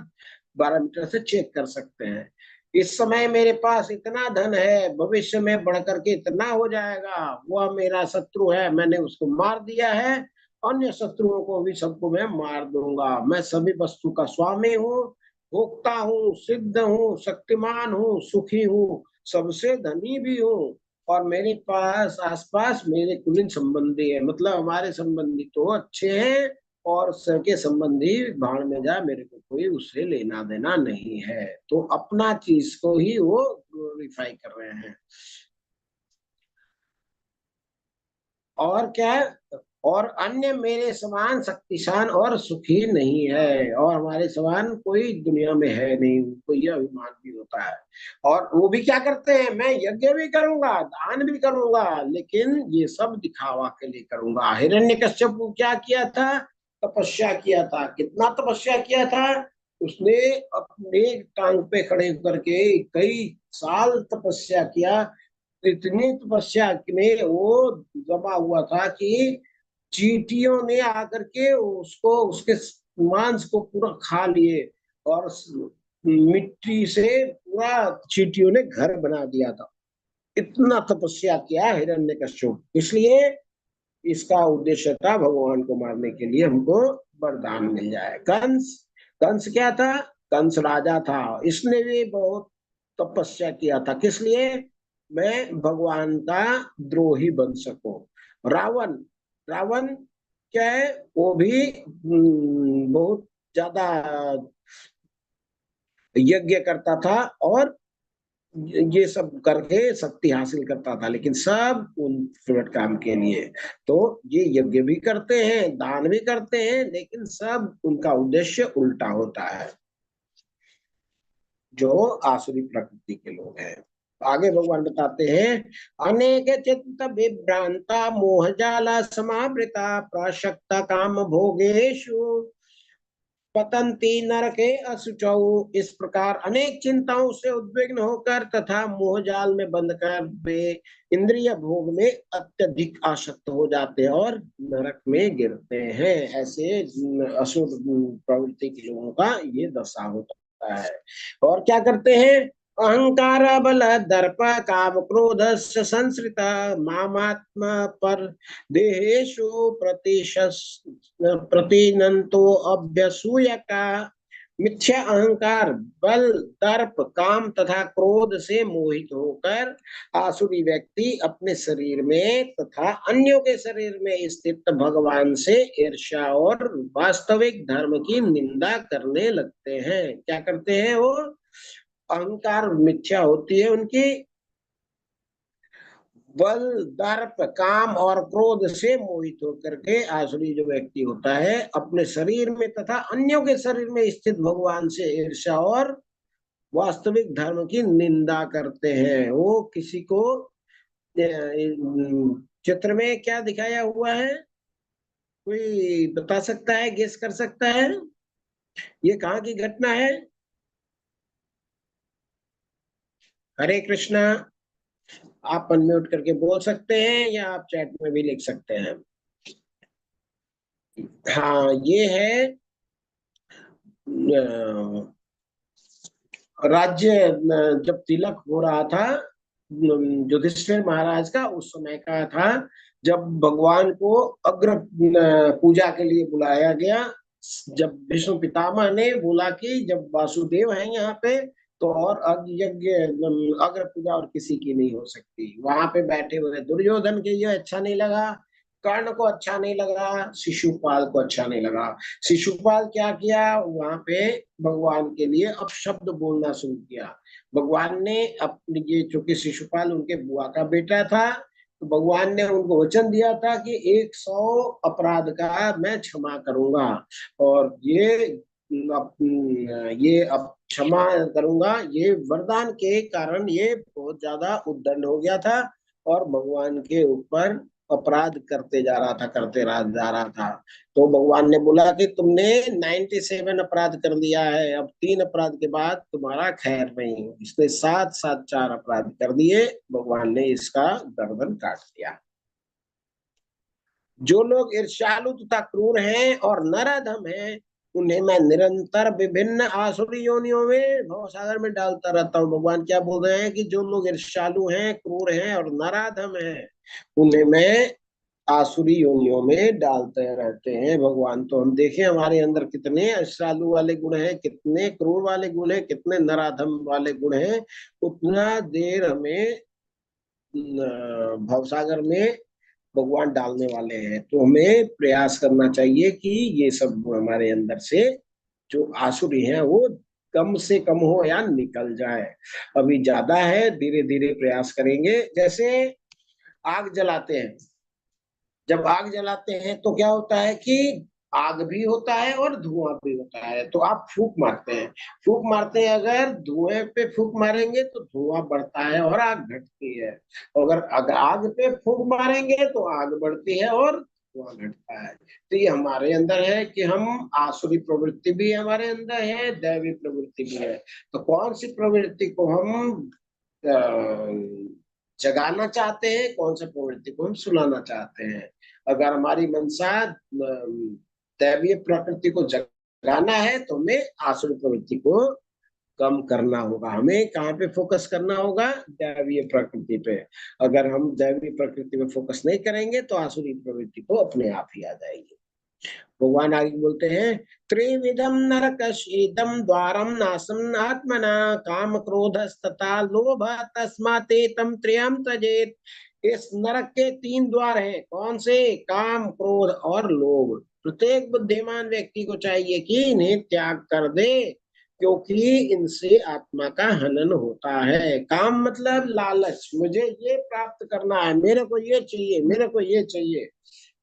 बारोमीटर से चेक कर सकते हैं। इस समय मेरे पास इतना धन है, भविष्य में बढ़ करके इतना हो जाएगा। वह मेरा शत्रु है, मैंने उसको मार दिया है, अन्य शत्रुओं को भी सबको मैं मार दूंगा। मैं सभी वस्तु का स्वामी हूँ, भोक्ता हूँ, सिद्ध हूँ, शक्तिमान हूँ, सुखी हूँ, सबसे धनी भी हूँ। और मेरे पास आसपास मेरे कुलीन संबंधी है, मतलब हमारे संबंधी तो अच्छे हैं, और सगे संबंधी भाड़ में जा, मेरे को कोई उससे लेना देना नहीं है। तो अपना चीज को ही वो ग्लोरीफाई कर रहे हैं। और क्या है? और अन्य मेरे समान शक्तिशान और सुखी नहीं है, और हमारे समान कोई दुनिया में है नहीं, उनको यह अभिमान भी होता है। और वो भी क्या करते हैं? मैं यज्ञ भी करूंगा, दान भी करूंगा, लेकिन ये सब दिखावा के लिए करूंगा। हिरण्यकश्यप को क्या किया था? तपस्या किया था। कितना तपस्या किया था? उसने अपने टांग पे खड़े होकर के कई साल तपस्या किया। इतनी तपस्या में वो जमा हुआ था कि चींटियों ने आकर के उसको, उसके मांस को पूरा खा लिए, और मिट्टी से पूरा चींटियों ने घर बना दिया था। इतना तपस्या किया हिरण्यकश्यप। इसलिए इसका उद्देश्य था भगवान को मारने के लिए हमको वरदान मिल जाए। कंस, कंस क्या था? कंस राजा था, इसने भी बहुत तपस्या किया था। किस लिए? मैं भगवान का द्रोही बन सकूं। रावण, रावण क्या है? वो भी बहुत ज्यादा यज्ञ करता था, और ये सब करके शक्ति हासिल करता था, लेकिन सब उन फ्रट काम के लिए। तो ये यज्ञ भी करते हैं, दान भी करते हैं, लेकिन सब उनका उद्देश्य उल्टा होता है, जो आसुरी प्रकृति के लोग हैं। आगे भगवान बताते हैं, अनेक चित्त विभ्रांता मोहजाला समावृता प्राशक्ता काम भोगेशु पतंती नरके असुचौ। इस प्रकार अनेक चिंताओं से उद्विग्न होकर तथा मोहजाल में बंद कर वे इंद्रिय भोग में अत्यधिक आसक्त हो जाते हैं और नरक में गिरते हैं। ऐसे असुर प्रवृत्ति के लोगों का ये दशा होता है। और क्या करते हैं? अहंकार बल दर्प काम क्रोध संश्रित मामात्मा पर देहेशु प्रतिनंतो अभ्यसूय का। मिथ्या अहंकार, बल, दर्प, काम तथा क्रोध से मोहित होकर आसुरी व्यक्ति अपने शरीर में तथा अन्यों के शरीर में स्थित भगवान से ईर्ष्या और वास्तविक धर्म की निंदा करने लगते हैं। क्या करते हैं वो? अहंकार मिथ्या होती है उनकी, बल, दर्प, काम और क्रोध से मोहित होकर के आसुरी जो व्यक्ति होता है अपने शरीर में तथा अन्यों के शरीर में स्थित भगवान से ईर्ष्या और वास्तविक धर्म की निंदा करते हैं। वो किसी को चित्र में क्या दिखाया हुआ है? कोई बता सकता है? गेस कर सकता है? ये कहाँ की घटना है? हरे कृष्णा। आप अनम्यूट करके बोल सकते हैं, या आप चैट में भी लिख सकते हैं। हाँ, ये है राज्य जब तिलक हो रहा था युधिष्ठिर महाराज का, उस समय का था, जब भगवान को अग्र पूजा के लिए बुलाया गया। जब भीष्म पितामह ने बोला कि जब वासुदेव है यहाँ पे, तो और यज्ञ अग्र पूजा और किसी की नहीं हो सकती। वहां पे बैठे हुए दुर्योधन के ये अच्छा नहीं लगा, कर्ण को अच्छा नहीं लगा, शिशुपाल को अच्छा नहीं लगा। शिशुपाल क्या किया, वहां पे भगवान के लिए अपशब्द बोलना शुरू किया। भगवान ने अपने, ये चूंकि शिशुपाल उनके बुआ का बेटा था, तो भगवान ने उनको वचन दिया था कि 100 अपराध का मैं क्षमा करूंगा, और ये अब क्षमा करूंगा, ये वरदान के कारण ये बहुत ज्यादा उद्दंड हो गया था, और भगवान के ऊपर अपराध करते जा रहा था, जा रहा था। तो भगवान ने बोला कि तुमने 97 अपराध कर दिया है, अब 3 अपराध के बाद तुम्हारा खैर नहीं। इसने साथ साथ 4 अपराध कर दिए, भगवान ने इसका गर्दन काट दिया। जो लोग ईर्ष्यालु तथा क्रूर हैं और नराधम हैं, उन्हें मैं निरंतर विभिन्न आसुरी योनियों में, भव सागर में डालता रहता हूँ। भगवान क्या बोल रहे हैं कि जो लोग ईर्ष्यालु हैं, क्रूर हैं और नराधम हैं, उन्हें मैं आसुरी योनियों में डालते रहते हैं भगवान। तो हम देखें हमारे अंदर कितने ईर्ष्यालु वाले गुण हैं, कितने क्रूर वाले गुण हैं, कितने नराधम वाले गुण हैं। उतना देर हमें भवसागर में भगवान डालने वाले हैं। तो हमें प्रयास करना चाहिए कि ये सब गुण हमारे अंदर से, जो आसुरी हैं, वो कम से कम हो या निकल जाए। अभी ज्यादा है, धीरे धीरे प्रयास करेंगे। जैसे आग जलाते हैं, जब आग जलाते हैं तो क्या होता है कि आग भी होता है और धुआं भी होता है। तो आप फूंक मारते हैं, फूंक मारते हैं, अगर धुएं पे फूंक मारेंगे तो धुआं बढ़ता है और आग घटती है। अगर अगर आग पे फूंक मारेंगे तो आग बढ़ती है और धुआं घटता है। तो ये हमारे अंदर है कि हम, आसुरी प्रवृत्ति भी हमारे अंदर है, दैवी प्रवृत्ति भी है। तो कौन सी प्रवृत्ति को हम जगाना चाहते हैं, कौन सा प्रवृत्ति को हम सुलाना चाहते हैं? अगर हमारी मंशा दैवीय प्रकृति को जगाना है तो हमें आसुरी प्रवृत्ति को कम करना होगा। हमें कहाँ पे फोकस करना होगा? दैवीय प्रकृति पे। अगर हम दैवीय प्रकृति पे फोकस नहीं करेंगे तो आसुरी प्रवृत्ति को अपने आप ही आ जाएगी। भगवान आगे बोलते हैं, त्रिविधम नरकशीदम द्वारम नासम आत्मना काम क्रोध तथा लोभ तस्माते तम त्रयम त्यजेत। इस नरक के 3 द्वार हैं। कौन से? काम, क्रोध और लोभ। प्रत्येक बुद्धिमान व्यक्ति को चाहिए कि इन्हें त्याग कर दे, क्योंकि इनसे आत्मा का हनन होता है। काम मतलब लालच, मुझे ये प्राप्त करना है, मेरे को ये चाहिए, मेरे को ये चाहिए।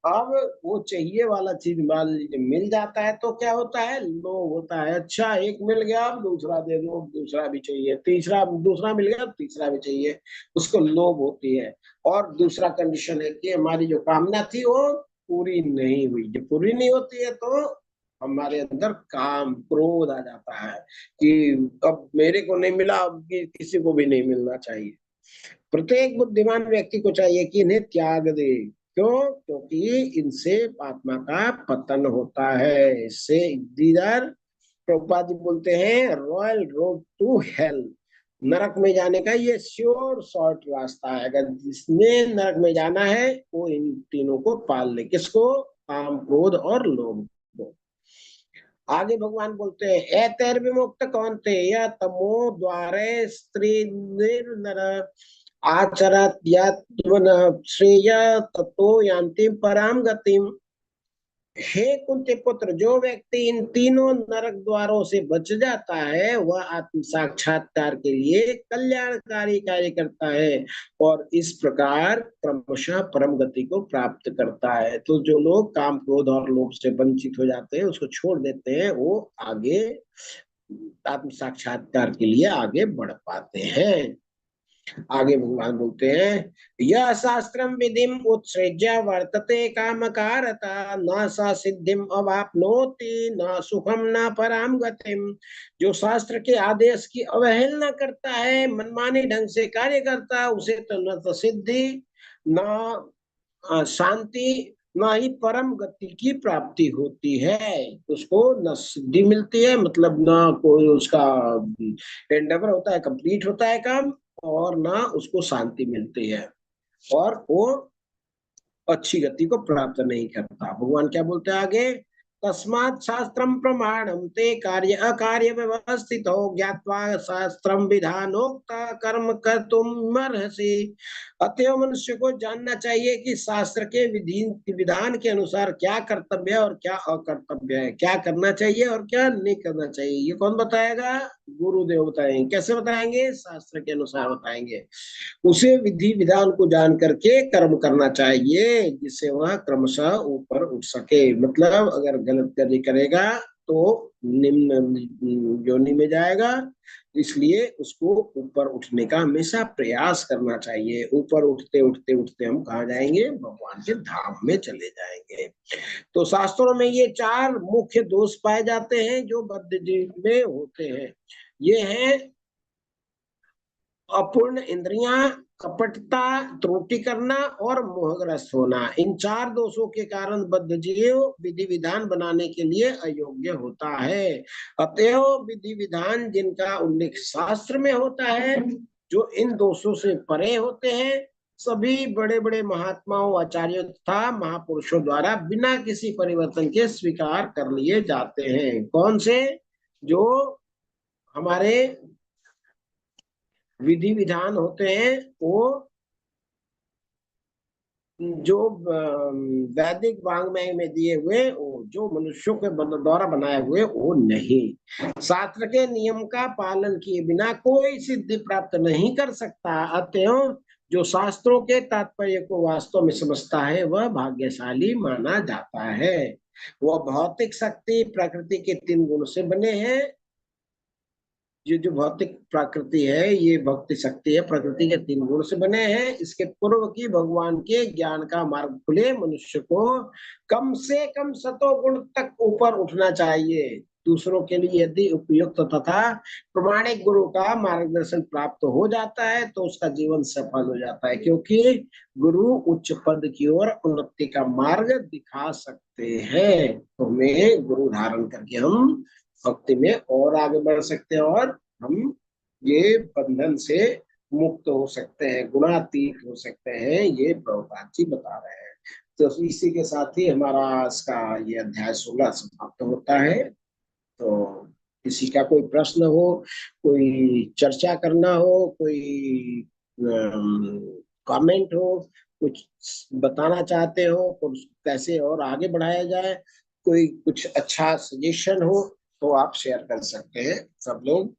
अब वो चाहिए वाला चीज मान लीजिए मिल जाता है तो क्या होता है? लोभ होता है। अच्छा, एक मिल गया, अब दूसरा दे दो, दूसरा भी चाहिए, तीसरा, दूसरा मिल गया, तीसरा भी चाहिए, उसको लोभ होती है। और दूसरा कंडीशन है कि हमारी जो कामना थी वो पूरी नहीं हुई। जब पूरी नहीं होती है तो हमारे अंदर काम, क्रोध आ जाता है कि अब मेरे को नहीं मिला, अब किसी को भी नहीं मिलना चाहिए। प्रत्येक बुद्धिमान व्यक्ति को चाहिए कि इन्हें त्याग दे। क्यों? क्योंकि इनसे आत्मा का पतन होता है। इससे दीदार, प्रभुपाद जी बोलते हैं, रॉयल रोड टू हेल, नरक में जाने का ये श्योर शॉर्ट रास्ता है। अगर जिसने नरक में जाना है वो इन तीनों को पाल ले। किसको? काम, क्रोध और लोभ को। आगे भगवान बोलते हैं, एतैर विमुक्त कौन्ते या तमो द्वारे स्त्री निर्नर आचरत यत्वन श्रेय ततो यान्ति पराम गतिम। हे कुंती पुत्र, जो व्यक्ति इन तीनों नरक द्वारों से बच जाता है वह आत्म साक्षात्कार के लिए कल्याणकारी कार्य करता है और इस प्रकार क्रमशः परम गति को प्राप्त करता है। तो जो लोग काम, क्रोध और लोभ से वंचित हो जाते हैं, उसको छोड़ देते हैं, वो आगे आत्म साक्षात्कार के लिए आगे बढ़ पाते हैं। आगे भगवान बोलते हैं, यह शास्त्रम विधिम उत्सृज्य वर्तते कामकारता न सा सिद्धिम अवाप्नोति न सुखम न पराम गतिम। जो शास्त्र के आदेश की अवहेलना करता है, मनमाने ढंग से कार्य करता है, उसे तो न तो सिद्धि, न शांति, ना ही परम गति की प्राप्ति होती है। उसको न सिद्धि मिलती है, मतलब ना कोई उसका एंडेवर होता है, कंप्लीट होता है काम, और ना उसको शांति मिलती है, और वो अच्छी गति को प्राप्त नहीं करता। भगवान क्या बोलते हैं आगे? तस्मात् शास्त्रम प्रमाणम ते कार्य अकार्य व्यवस्थितो ज्ञात्वा शास्त्रम विधानोक्त कर्म कर्तुमर्हसि। अतएव मनुष्य को जानना चाहिए कि शास्त्र के विधि विधान के अनुसार क्या कर्तव्य है और क्या अकर्तव्य है, क्या करना चाहिए और क्या नहीं करना चाहिए। ये कौन बताएगा? गुरुदेव बताएंगे। कैसे बताएंगे? शास्त्र के अनुसार बताएंगे। उसे विधि विधान को जान करके कर्म करना चाहिए जिससे वह क्रमशः ऊपर उठ सके। मतलब अगर गलत कार्य करेगा तो निम्न योनि में जाएगा, इसलिए उसको ऊपर उठने का हमेशा प्रयास करना चाहिए। ऊपर उठते उठते उठते हम कहाँ जाएंगे? भगवान के धाम में चले जाएंगे। तो शास्त्रों में ये 4 मुख्य दोष पाए जाते हैं जो बद्ध जीव में होते हैं। ये है अपूर्ण इंद्रियां, कपटता, त्रुटि करना और मोहग्रस्त होना। इन 4 दोषों के कारण बद्ध जीव विधि विधान बनाने के लिए अयोग्य होता है। अतएव विधि विधान जिनका उल्लेख शास्त्र में होता है, जो इन दोषों से परे होते हैं, सभी बड़े बड़े महात्माओं, आचार्यों तथा महापुरुषों द्वारा बिना किसी परिवर्तन के स्वीकार कर लिए जाते हैं। कौन से? जो हमारे विधि विधान होते हैं, वो जो वैदिक वांग्मय में दिए हुए, वो जो मनुष्यों के द्वारा बनाए हुए, वो नहीं। शास्त्र के नियम का पालन किए बिना कोई सिद्धि प्राप्त नहीं कर सकता। अतएव जो शास्त्रों के तात्पर्य को वास्तव में समझता है वह भाग्यशाली माना जाता है। वह भौतिक शक्ति प्रकृति के 3 गुण से बने हैं। ये जो भौतिक प्रकृति है, ये भक्ति शक्ति है, प्रकृति के 3 गुण से बने हैं। इसके पूर्व की भगवान के ज्ञान का मार्ग खुले मनुष्य को कम से कम 100 गुण तक ऊपर उठना चाहिए। दूसरों के लिए यदि उपयुक्त तथा प्रमाणिक गुरु का मार्गदर्शन प्राप्त हो जाता है तो उसका जीवन सफल हो जाता है, क्योंकि गुरु उच्च पद की ओर उन्नति का मार्ग दिखा सकते हैं। तो हमें गुरु धारण करके हम भक्ति में और आगे बढ़ सकते हैं और हम ये बंधन से मुक्त हो सकते हैं, गुणातीत हो सकते हैं। ये प्रभुपाद जी बता रहे हैं। तो इसी के साथ ही हमारा इसका ये अध्याय 16 समाप्त होता है। तो किसी का कोई प्रश्न हो, कोई चर्चा करना हो, कोई कमेंट हो, कुछ बताना चाहते हो, कुछ कैसे और आगे बढ़ाया जाए, कोई कुछ अच्छा सजेशन हो तो आप शेयर कर सकते हैं। सब लोग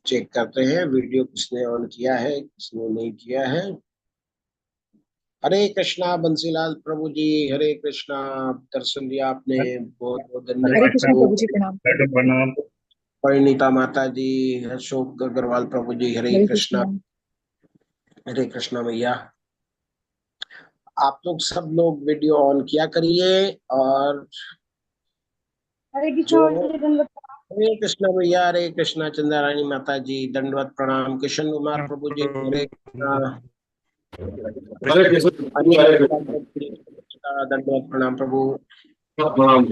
चेक करते हैं वीडियो किसने ऑन किया है, किसने नहीं किया है। हरे कृष्णा बंसीलाल प्रभु जी, हरे कृष्णा। दर्शन दिया आपने, बहुत बहुत हरे धन्यवाद कृष्णा प्रभु। प्रभु जी, प्रणाम। प्रणाम। परिणीता माता जी, अशोक अग्रवाल प्रभु जी, हरे हरे कृष्णा। कृष्णा। हरे कृष्णा भैया। आप लोग सब लोग वीडियो ऑन किया करिए। और हरे कृष्णा जो जी, दंडवत हरे कृष्णा भैया, हरे कृष्णा। चंदा रानी माता जी, दंडवत प्रणाम। किशन कुमार प्रभु जी, हरे कृष्णा। हरे कृष्ण। अनिल हरे गुप्ता प्रभु जी, दंडवत प्रणाम प्रभु। प्रणाम।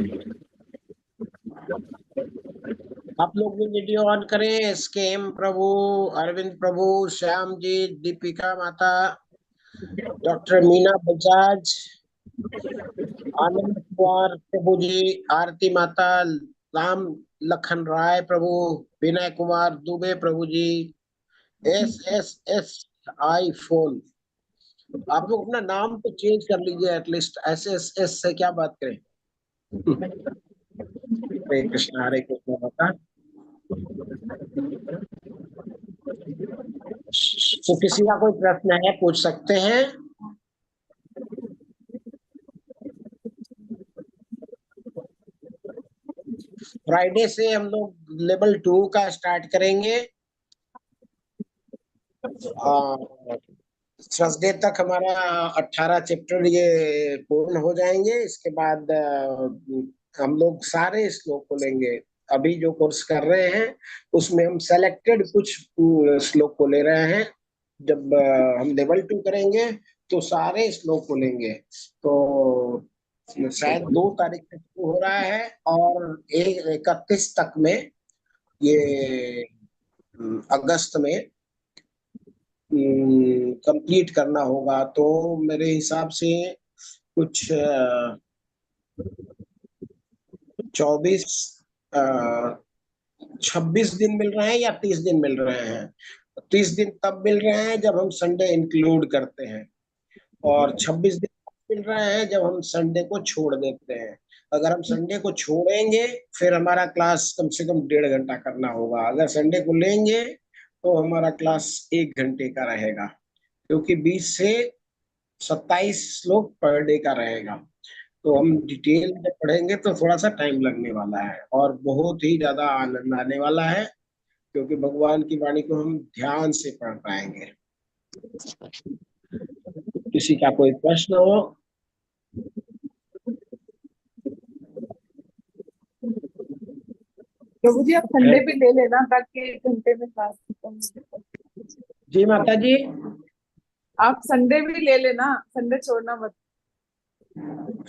आप लोग भी वीडियो ऑन करें। एसकेएम प्रभु, अरविंद प्रभु, श्याम जी, दीपिका माता, डॉक्टर मीना बजाज, आनंद कुमार प्रभु जी, आरती माता, राम लखन राय प्रभु, विनय कुमार दुबे प्रभु जी, SSS फोन। आप लोग अपना नाम तो चेंज कर लीजिए एटलीस्ट। SSS से क्या बात करें। हरे कृष्णा, हरे कृष्णा माता। तो किसी का कोई प्रश्न है पूछ सकते हैं। फ्राइडे से हम लोग लेवल 2 का स्टार्ट करेंगे। थर्सडे तक हमारा 18 चैप्टर ये पूर्ण हो जाएंगे। इसके बाद हम लोग सारे श्लोक को लेंगे। अभी जो कोर्स कर रहे हैं उसमें हम सेलेक्टेड कुछ श्लोक को ले रहे हैं। जब हम लेवल 2 करेंगे तो सारे श्लोक को लेंगे। तो शायद 2 तारीख से शुरू हो रहा है और 31 तक में ये अगस्त में कंप्लीट करना होगा। तो मेरे हिसाब से कुछ 24 26 दिन मिल रहे हैं या 30 दिन मिल रहे हैं? 30 दिन तब मिल रहे हैं जब हम संडे इंक्लूड करते हैं, और 26 दिन मिल रहे हैं जब हम संडे को छोड़ देते हैं। अगर हम संडे को छोड़ेंगे फिर हमारा क्लास कम से कम 1.5 घंटा करना होगा। अगर संडे को लेंगे तो हमारा क्लास 1 घंटे का रहेगा, क्योंकि 20 से 27 श्लोक पर डे का रहेगा। तो हम डिटेल में पढ़ेंगे तो थोड़ा सा टाइम लगने वाला है, और बहुत ही ज्यादा आनंद आने वाला है, क्योंकि भगवान की वाणी को हम ध्यान से पढ़ पाएंगे। किसी का कोई प्रश्न हो? प्रभु जी आप संडे भी ले लेना ताकि 1 घंटे में क्लास खत्म हो जाए। जी माता जी। आप संडे भी ले लेना, संडे छोड़ना मत।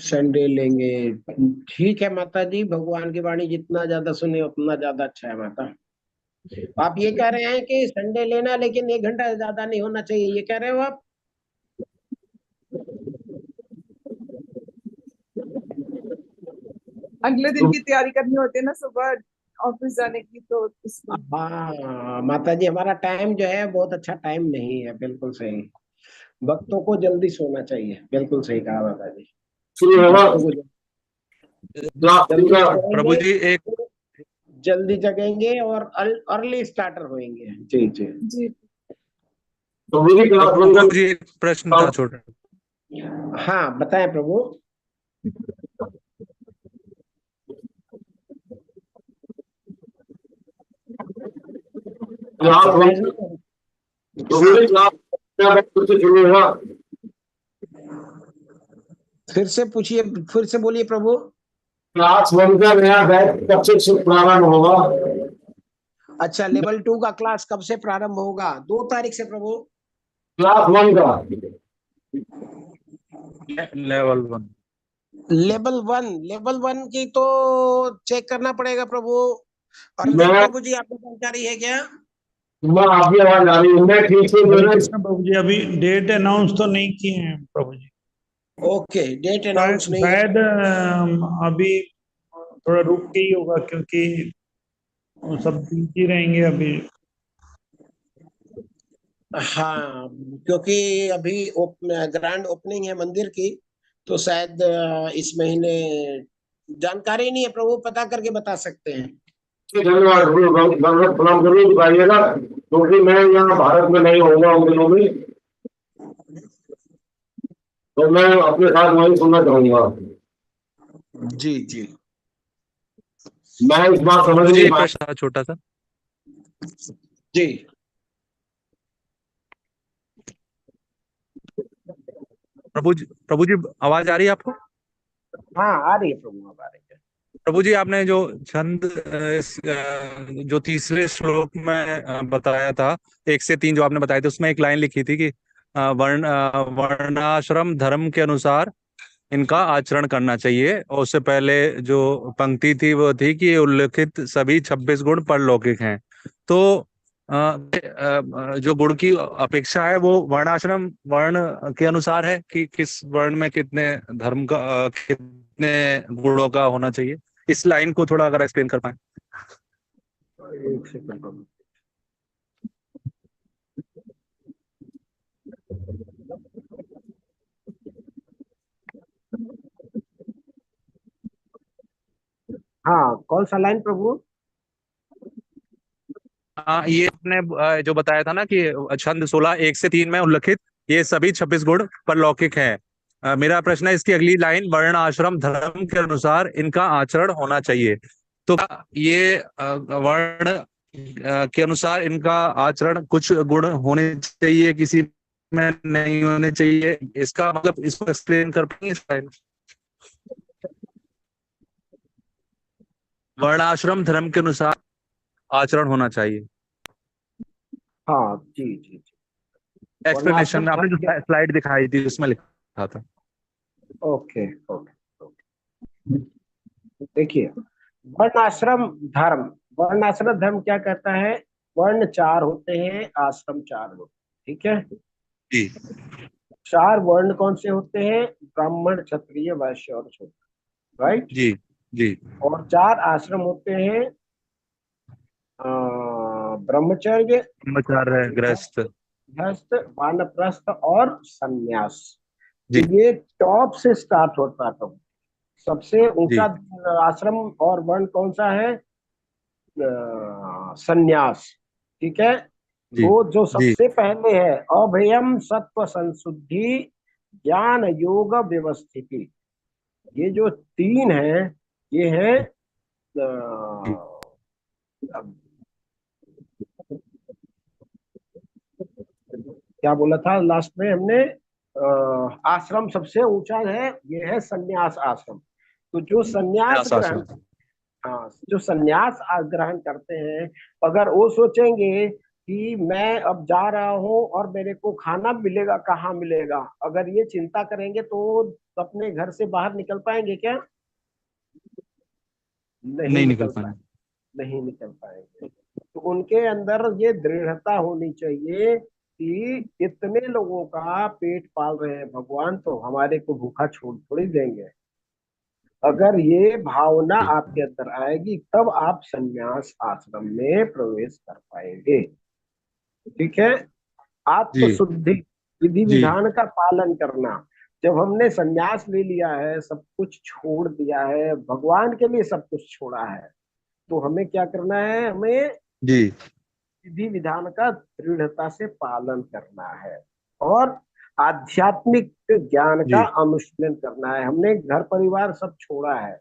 संडे लेंगे, ठीक है माता जी। भगवान की वाणी जितना ज्यादा सुने उतना ज्यादा अच्छा है माता। आप ये कह रहे हैं कि संडे लेना, लेकिन 1 घंटा ज्यादा नहीं होना चाहिए, ये कह रहे हो आप? अगले दिन की तैयारी करनी होती है ना सुबह ऑफिस जाने की, तो इसमें। हाँ माता जी, हमारा टाइम जो है बहुत अच्छा टाइम नहीं है, बिल्कुल सही। भक्तों को जल्दी सोना चाहिए, बिल्कुल सही कहा माता जी। शुरू होगा भक्तों को क्लास थ्री जल्दी का। प्रभु सोएंगे, जी एक जल्दी जगेंगे और अर्ली स्टार्टर होंगे। जी जी। जी तो मेरी क्लास वन प्रभु का जी एक प्रश्न था छोटा। हाँ बताएं प्रभु। क्लास वन, तो मेरी क्लास का बैच से शुरू होगा। फिर से पूछिए, फिर से बोलिए प्रभु। क्लास वन का नया बैच कब से प्रारंभ होगा? अच्छा, लेवल 2 का क्लास कब से प्रारंभ होगा? 2 तारीख से प्रभु। क्लास वन का लेवल 1। लेवल 1 की तो चेक करना पड़ेगा प्रभु। अरविंद मैं प्रभु जी, आपको जानकारी है क्या? आपकी आवाज आ रही है, मैं ठीक से हरे मेरे कृष्ण प्रभु जी, अभी डेट अनाउंस तो नहीं किए हैं प्रभु जी। ओके, डेट शायद अनाउंस नहीं है। शायद अभी थोड़ा रुक के ही होगा, क्योंकि वो सब बिजी रहेंगे अभी। हाँ, क्योंकि अभी ग्रैंड ओपनिंग है मंदिर की, तो शायद इस महीने जानकारी नहीं है प्रभु, पता करके बता सकते हैं। धन्यवाद। प्रणाम जरूर दिखाइएगा, क्योंकि मैं यहाँ भारत में नहीं होऊंगा उन दिनों में, तो मैं अपने साथ वही सुनना चाहूंगा। जी जी। मैं इस बात समझ प्रभु जी नहीं एक पाया। प्रश्न था छोटा सा। जी प्रभु जी आवाज आ रही है आपको? हाँ, आ रही है प्रभु, अब आ रही है। प्रभु जी आपने जो छंद जो तीसरे श्लोक में बताया था, 1 से 3 जो आपने बताए थे, उसमें एक लाइन लिखी थी कि वर्णाश्रम धर्म के अनुसार इनका आचरण करना चाहिए, और उससे पहले जो पंक्ति थी वो थी कि उल्लिखित सभी 26 गुण परलौकिक हैं। तो जो गुण की अपेक्षा है वो वर्णाश्रम वर्ण के अनुसार है कि किस वर्ण में कितने धर्म का कितने गुणों का होना चाहिए। इस लाइन को थोड़ा अगर एक्सप्लेन कर पाए। एक सेकंड प्रभु। हाँ, कौन सा लाइन प्रभु? ये आपने जो बताया था ना कि छंद 16 1 से 3 में उल्लिखित ये सभी 26 गुण परलौकिक हैं। मेरा प्रश्न है इसकी अगली लाइन, वर्ण आश्रम धर्म के अनुसार इनका आचरण होना चाहिए। तो क्या ये वर्ण के अनुसार इनका आचरण कुछ गुण होने चाहिए, किसी में नहीं होने चाहिए, इसका मतलब इसको एक्सप्लेन कर पाएंगे इस लाइन? वर्ण आश्रम धर्म के अनुसार आचरण होना चाहिए। हाँ जी जी जी। एक्सप्लेनेशन वर्णाश्रम में आपने जो धर्म। स्लाइड दिखाई थी उसमें लिखा था। Okay okay okay. देखिए, वर्णाश्रम धर्म, वर्णाश्रम धर्म क्या कहता है? वर्ण 4 होते हैं, आश्रम 4 होते हैं, ठीक है। जी 4 वर्ण कौन से होते हैं? ब्राह्मण, क्षत्रिय, वैश्य और शूद्र, राइट। जी जी। और 4 आश्रम होते हैं, ब्रह्मचर्य, ब्रह्मचार्य, गृहस्थ। गृहस्थ, वानप्रस्थ और संन्यास। तो जी ये टॉप से स्टार्ट होता है। तो सबसे ऊंचा जी आश्रम और वर्ण कौन सा है? संन्यास। ठीक है। जी तो जो जी सबसे पहले है, अभयम सत्व संशुद्धि ज्ञान योग व्यवस्थिति। ये जो 3 है, ये है जी क्या बोला था लास्ट में हमने? आश्रम सबसे ऊंचा है, ये है संन्यास आश्रम। तो जो संन्यास न्यास ग्रहण, आश्रम। हाँ, जो संन्यास ग्रहण करते हैं, अगर वो सोचेंगे कि मैं अब जा रहा हूँ और मेरे को खाना मिलेगा, कहाँ मिलेगा, अगर ये चिंता करेंगे तो अपने घर से बाहर निकल पाएंगे क्या? नहीं नहीं निकल निकल पाएंगे। पाएंगे। नहीं निकल पाएंगे। तो उनके अंदर ये दृढ़ता होनी चाहिए कि इतने लोगों का पेट पाल रहे हैं भगवान, तो हमारे को भूखा छोड़ थोड़ी देंगे। अगर ये भावना जी आपके अंदर आएगी, तब आप संन्यास आश्रम में प्रवेश कर पाएंगे। ठीक है। जी आत्मशुद्धि, विधि जी विधान का पालन करना। जब हमने संन्यास ले लिया है, सब कुछ छोड़ दिया है, भगवान के लिए सब कुछ छोड़ा है, तो हमें क्या करना है? हमें जी विधि विधान का दृढ़ता से पालन करना है और आध्यात्मिक ज्ञान का जी अनुशीलन करना है। हमने घर परिवार सब छोड़ा है,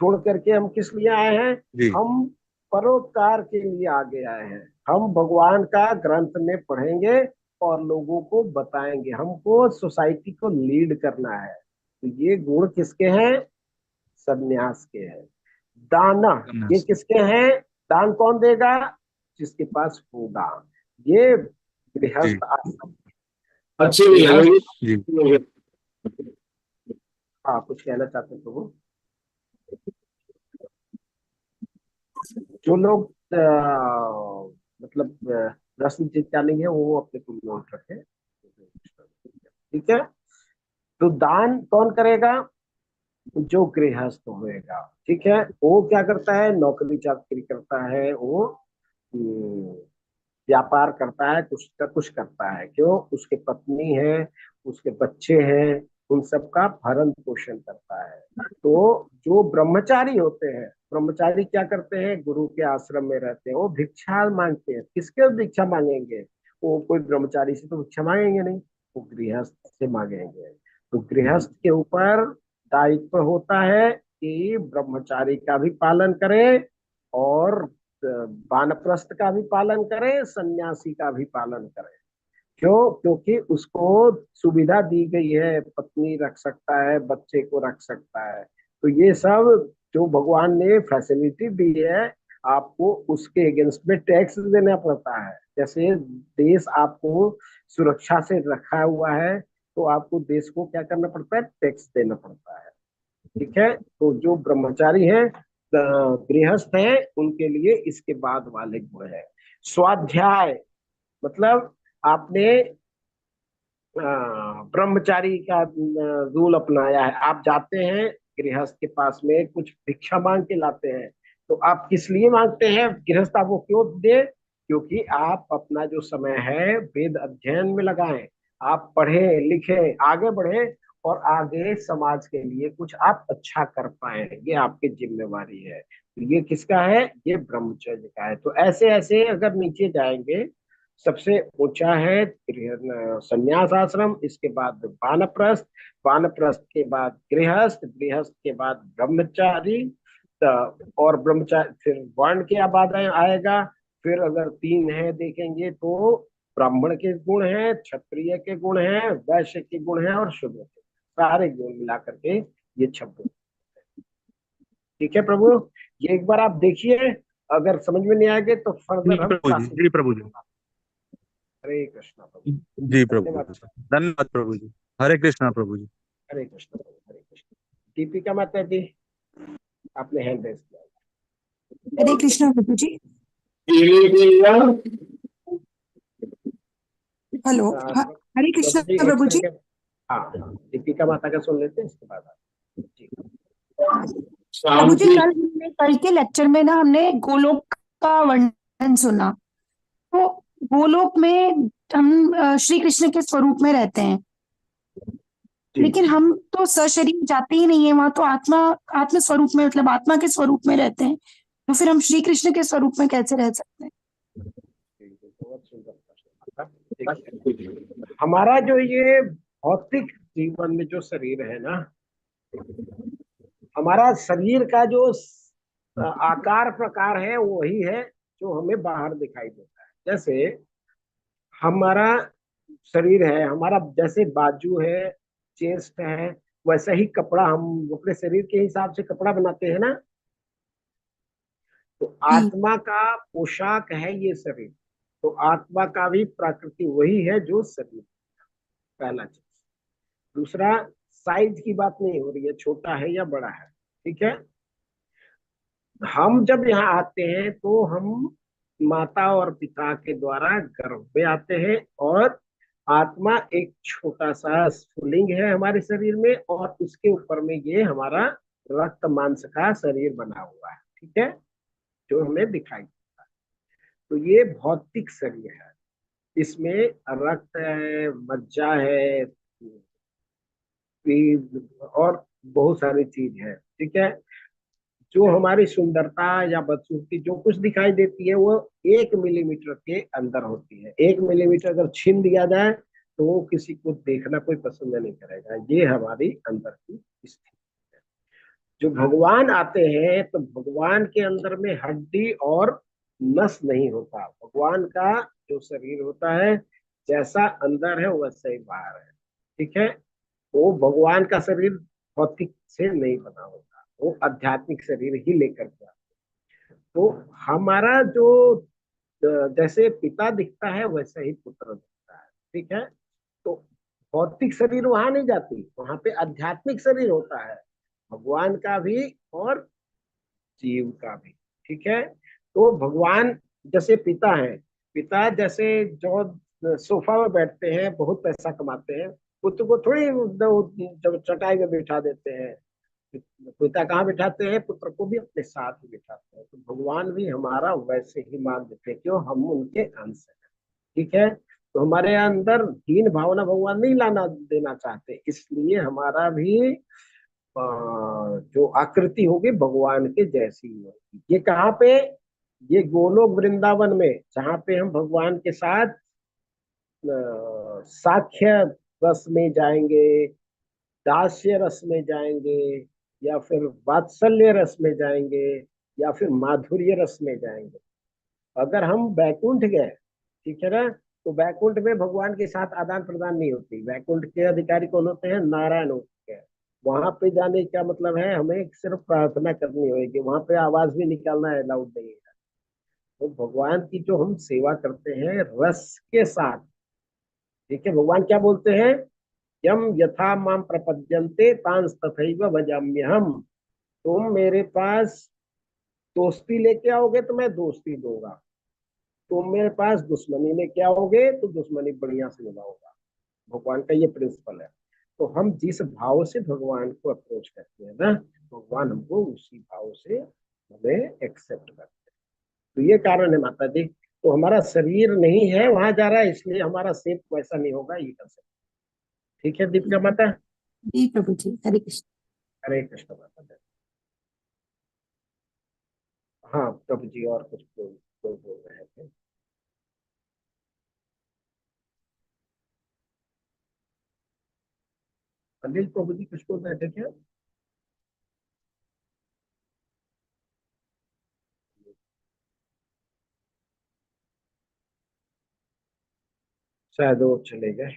छोड़ करके हम किस लिए आए हैं? जी हम परोपकार के लिए आगे आए हैं। हम भगवान का ग्रंथ में पढ़ेंगे और लोगों को बताएंगे। हमको सोसाइटी को लीड करना है। तो ये गुण किसके हैं? संन्यास के हैं। दाना, ये न्यास। किसके हैं? दान कौन देगा? जिसके पास होगा। ये जी गृहस्थ आश्रम। अच्छी नहीं गृहस्थ, जी लगेगी। हाँ, कुछ कहना चाहते हैं तो वो जो लोग मतलब रस्म चिंता नहीं है, वो अपने को नोट रखे। ठीक है। तो दान कौन करेगा? जो गृहस्थ होएगा। ठीक है। वो क्या करता है? नौकरी चाकरी करता है, वो हम्म, व्यापार करता है, कुछ का कुछ करता है। क्यों? उसके पत्नी है, उसके बच्चे हैं, उन सबका भरण पोषण करता है। तो जो ब्रह्मचारी होते हैं, ब्रह्मचारी क्या करते हैं? गुरु के आश्रम में रहते हैं, वो भिक्षा मांगते हैं। किसके भिक्षा मांगेंगे? वो कोई ब्रह्मचारी से तो भिक्षा मांगेंगे नहीं, वो गृहस्थ से मांगेंगे। तो गृहस्थ के ऊपर दायित्व होता है कि ब्रह्मचारी का भी पालन करे और वानप्रस्थ का भी पालन करे, सन्यासी का भी पालन करे। क्यों? क्योंकि उसको सुविधा दी गई है, पत्नी रख सकता है, बच्चे को रख सकता है। तो ये सब जो भगवान ने फैसिलिटी दी है, आपको उसके अगेंस्ट में टैक्स देना पड़ता है। जैसे देश आपको सुरक्षा से रखा हुआ है, तो आपको देश को क्या करना पड़ता है? टैक्स देना पड़ता है। ठीक है। तो जो ब्रह्मचारी है, गृहस्थ है, उनके लिए इसके बाद वाले गुण है। स्वाध्याय, मतलब आपने ब्रह्मचारी का रूल अपनाया है। आप जाते हैं गृहस्थ के पास में, कुछ भिक्षा मांग के लाते हैं, तो आप किस लिए मांगते हैं? गृहस्थ आपको क्यों दे? क्योंकि आप अपना जो समय है वेद अध्ययन में लगाएं, आप पढ़े लिखे आगे बढ़े और आगे समाज के लिए कुछ आप अच्छा कर पाए। ये आपकी जिम्मेवारी है। तो ये किसका है? ये ब्रह्मचर्य का है। तो ऐसे ऐसे अगर नीचे जाएंगे, सबसे ऊंचा है संन्यास आश्रम, इसके बाद वानप्रस्थ, वानप्रस्थ के बाद गृहस्थ, गृहस्थ के बाद ब्रह्मचारी, और ब्रह्मचारी फिर वर्ण के बाद आएगा। फिर अगर 3 है देखेंगे तो ब्राह्मण के गुण हैं, क्षत्रिय के गुण हैं, वैश्य के गुण हैं और शूद्र के, सारे गुण मिला करके ये 26। ठीक है प्रभु, ये एक बार आप देखिए। अगर समझ में नहीं आएगा तो जी फर्दर हम प्रभु जी, क्लासेस। जी प्रभु जी, हरे कृष्णा प्रभु। जी प्रभु धन्यवाद। जी। धन्यवाद प्रभु जी। हरे कृष्णा प्रभु जी। हरे कृष्ण प्रभु, हरे कृष्ण। दीपिका माता जी, आपने हैंड रेस किया। हरे कृष्णा प्रभु जी। हेलो, हरे कृष्णा प्रभु जी एक प्रभु जी। सेकंड। हाँ हाँ, दीपिका माता का सुन लेते हैं, इसके बाद आप। जी। प्रभु जी शांति। कल के लेक्चर में ना हमने गोलोक का वर्णन सुना। तो गोलोक में हम श्री कृष्ण के स्वरूप में रहते हैं, लेकिन हम तो सशरीर जाते ही नहीं है वहां, तो आत्म स्वरूप में, मतलब आत्मा के स्वरूप में रहते हैं। तो फिर हम श्री कृष्ण के स्वरूप में कैसे रह सकते हैं? बहुत सुंदर प्रश्न। हमारा जो ये भौतिक जीवन में जो शरीर है ना, हमारा शरीर का जो आकार प्रकार है वही है जो हमें बाहर दिखाई देता है। जैसे हमारा शरीर है, हमारा जैसे बाजू है, चेस्ट है, वैसा ही कपड़ा हम अपने शरीर के हिसाब से कपड़ा बनाते हैं ना। तो आत्मा का पोशाक है ये शरीर, तो आत्मा का भी प्रकृति वही है जो शरीर। पहला चीज। दूसरा, साइज की बात नहीं हो रही है, छोटा है या बड़ा है, ठीक है। हम जब यहाँ आते हैं तो हम माता और पिता के द्वारा गर्भ में आते हैं, और आत्मा एक छोटा सा स्फुलिंग है हमारे शरीर में, और उसके ऊपर में ये हमारा रक्त मांस का शरीर बना हुआ है, ठीक है, जो हमें दिखाई देता है। तो ये भौतिक शरीर है, इसमें रक्त है, मज्जा है, और बहुत सारी चीज है, ठीक है। जो हमारी सुंदरता या बदसूरती जो कुछ दिखाई देती है वो 1 मिलीमीटर के अंदर होती है। 1 मिलीमीटर अगर छीन दिया जाए तो वो किसी को देखना कोई पसंद नहीं करेगा। ये हमारी अंदर की स्थिति है। जो भगवान आते हैं तो भगवान के अंदर में हड्डी और नस नहीं होता। भगवान का जो शरीर होता है, जैसा अंदर है वैसा ही बाहर है, ठीक है। वो भगवान का शरीर भौतिक से नहीं बना होता, वो आध्यात्मिक शरीर ही लेकर के आता है। तो हमारा जो जैसे पिता दिखता है वैसा ही पुत्र दिखता है, ठीक है। तो भौतिक शरीर वहां नहीं जाती, वहां पे आध्यात्मिक शरीर होता है, भगवान का भी और जीव का भी, ठीक है। तो भगवान जैसे पिता है, पिता जैसे जो सोफा में बैठते हैं, बहुत पैसा कमाते हैं, पुत्र को थोड़ी जब चटाई में बिठा देते हैं। पिता कहाँ बिठाते हैं? पुत्र को भी अपने साथ ही बिठाते हैं। तो भगवान भी हमारा वैसे ही मान देते हैं, क्यों? हम उनके अंश हैं, ठीक है। तो हमारे अंदर हीन भावना भगवान नहीं लाना देना चाहते, इसलिए हमारा भी जो आकृति होगी भगवान के जैसी ही होगी। ये कहाँ पे? ये गोलोक वृंदावन में, जहाँ पे हम भगवान के साथ साख्य रस में जाएंगे, दास्य रस में जाएंगे, या फिर वात्सल्य रस में जाएंगे, या फिर माधुर्य रस में जाएंगे। अगर हम वैकुंठ गए, ठीक है ना, तो वैकुंठ में भगवान के साथ आदान प्रदान नहीं होती। वैकुंठ के अधिकारी कौन होते हैं? नारायण होते हैं। वहां पे जाने का मतलब है हमें सिर्फ प्रार्थना करनी होगी, वहां पे आवाज भी निकालना अलाउड नहीं है। तो भगवान की जो हम सेवा करते हैं रस के साथ, ठीक है। भगवान क्या बोलते हैं? यम यथा माम प्रपद्यन्ते तांस तथैव भजाम्यहम्। तुम मेरे पास दोस्ती लेके आओगे तो मैं दोस्ती दूंगा, तुम मेरे पास दुश्मनी लेके आओगे तो दुश्मनी बढ़िया से निभाऊंगा। भगवान का ये प्रिंसिपल है। तो हम जिस भाव से भगवान को अप्रोच करते हैं ना, भगवान हमको उसी भाव से हमें एक्सेप्ट करते हैं। तो ये कारण है माता जी। तो हमारा शरीर नहीं है वहां जा रहा है, इसलिए हमारा शेप वैसा नहीं होगा, ये कर सकते। ठीक है दीपिका माता? जी प्रभु जी, हरे कृष्ण। हरे कृष्ण माता। हाँ प्रभु जी, और कुछ बोल रहे थे? अनिल प्रभु जी कुछ बोल रहे थे क्या? शायद वो चले गए।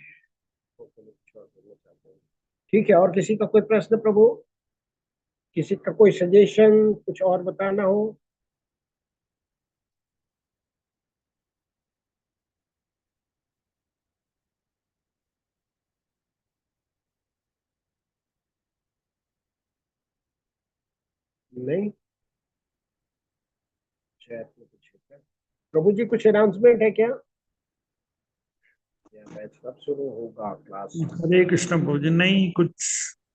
ठीक है, और किसी का कोई प्रश्न प्रभु? किसी का कोई सजेशन, कुछ और बताना हो? नहीं, शायद तो कुछ है। प्रभु जी कुछ अनाउंसमेंट है क्या? या बैच कब शुरू होगा क्लास? हरे कृष्ण प्रभु जी, नहीं कुछ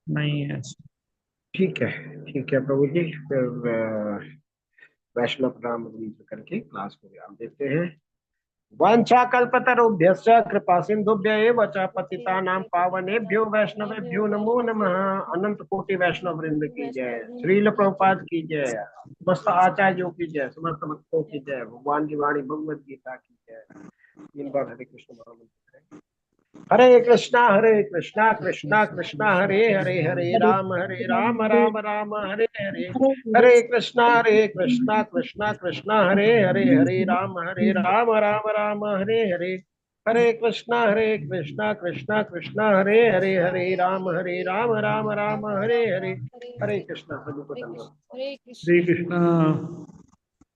नहीं है। ठीक है प्रभु जी, फिर वैष्णव नाम करके क्लास को विराम देते हैं। वांछा कल्पतरुभ्यश्च कृपा सिंधुभ्य एव च पतितानां पावनेभ्यो वैष्णवेभ्यो नमो नमः। अनंत कोटि वैष्णव वृंद की जय, श्रील प्रभुपाद की जय, समस्त आचार्यों की जय, समस्त भक्तों की जय, भगवान की वाणी भगवत गीता की जय। 3 बार हरे कृष्ण महामंत्र करें। हरे कृष्णा कृष्णा कृष्णा हरे हरे, हरे राम राम राम हरे हरे, हरे कृष्णा कृष्णा कृष्णा हरे हरे, हरे राम राम हरे हरे, हरे कृष्णा कृष्णा कृष्णा हरे हरे, हरे राम राम हरे हरे। हरे कृष्णा। प्रभु को धन्यवाद। श्री कृष्ण।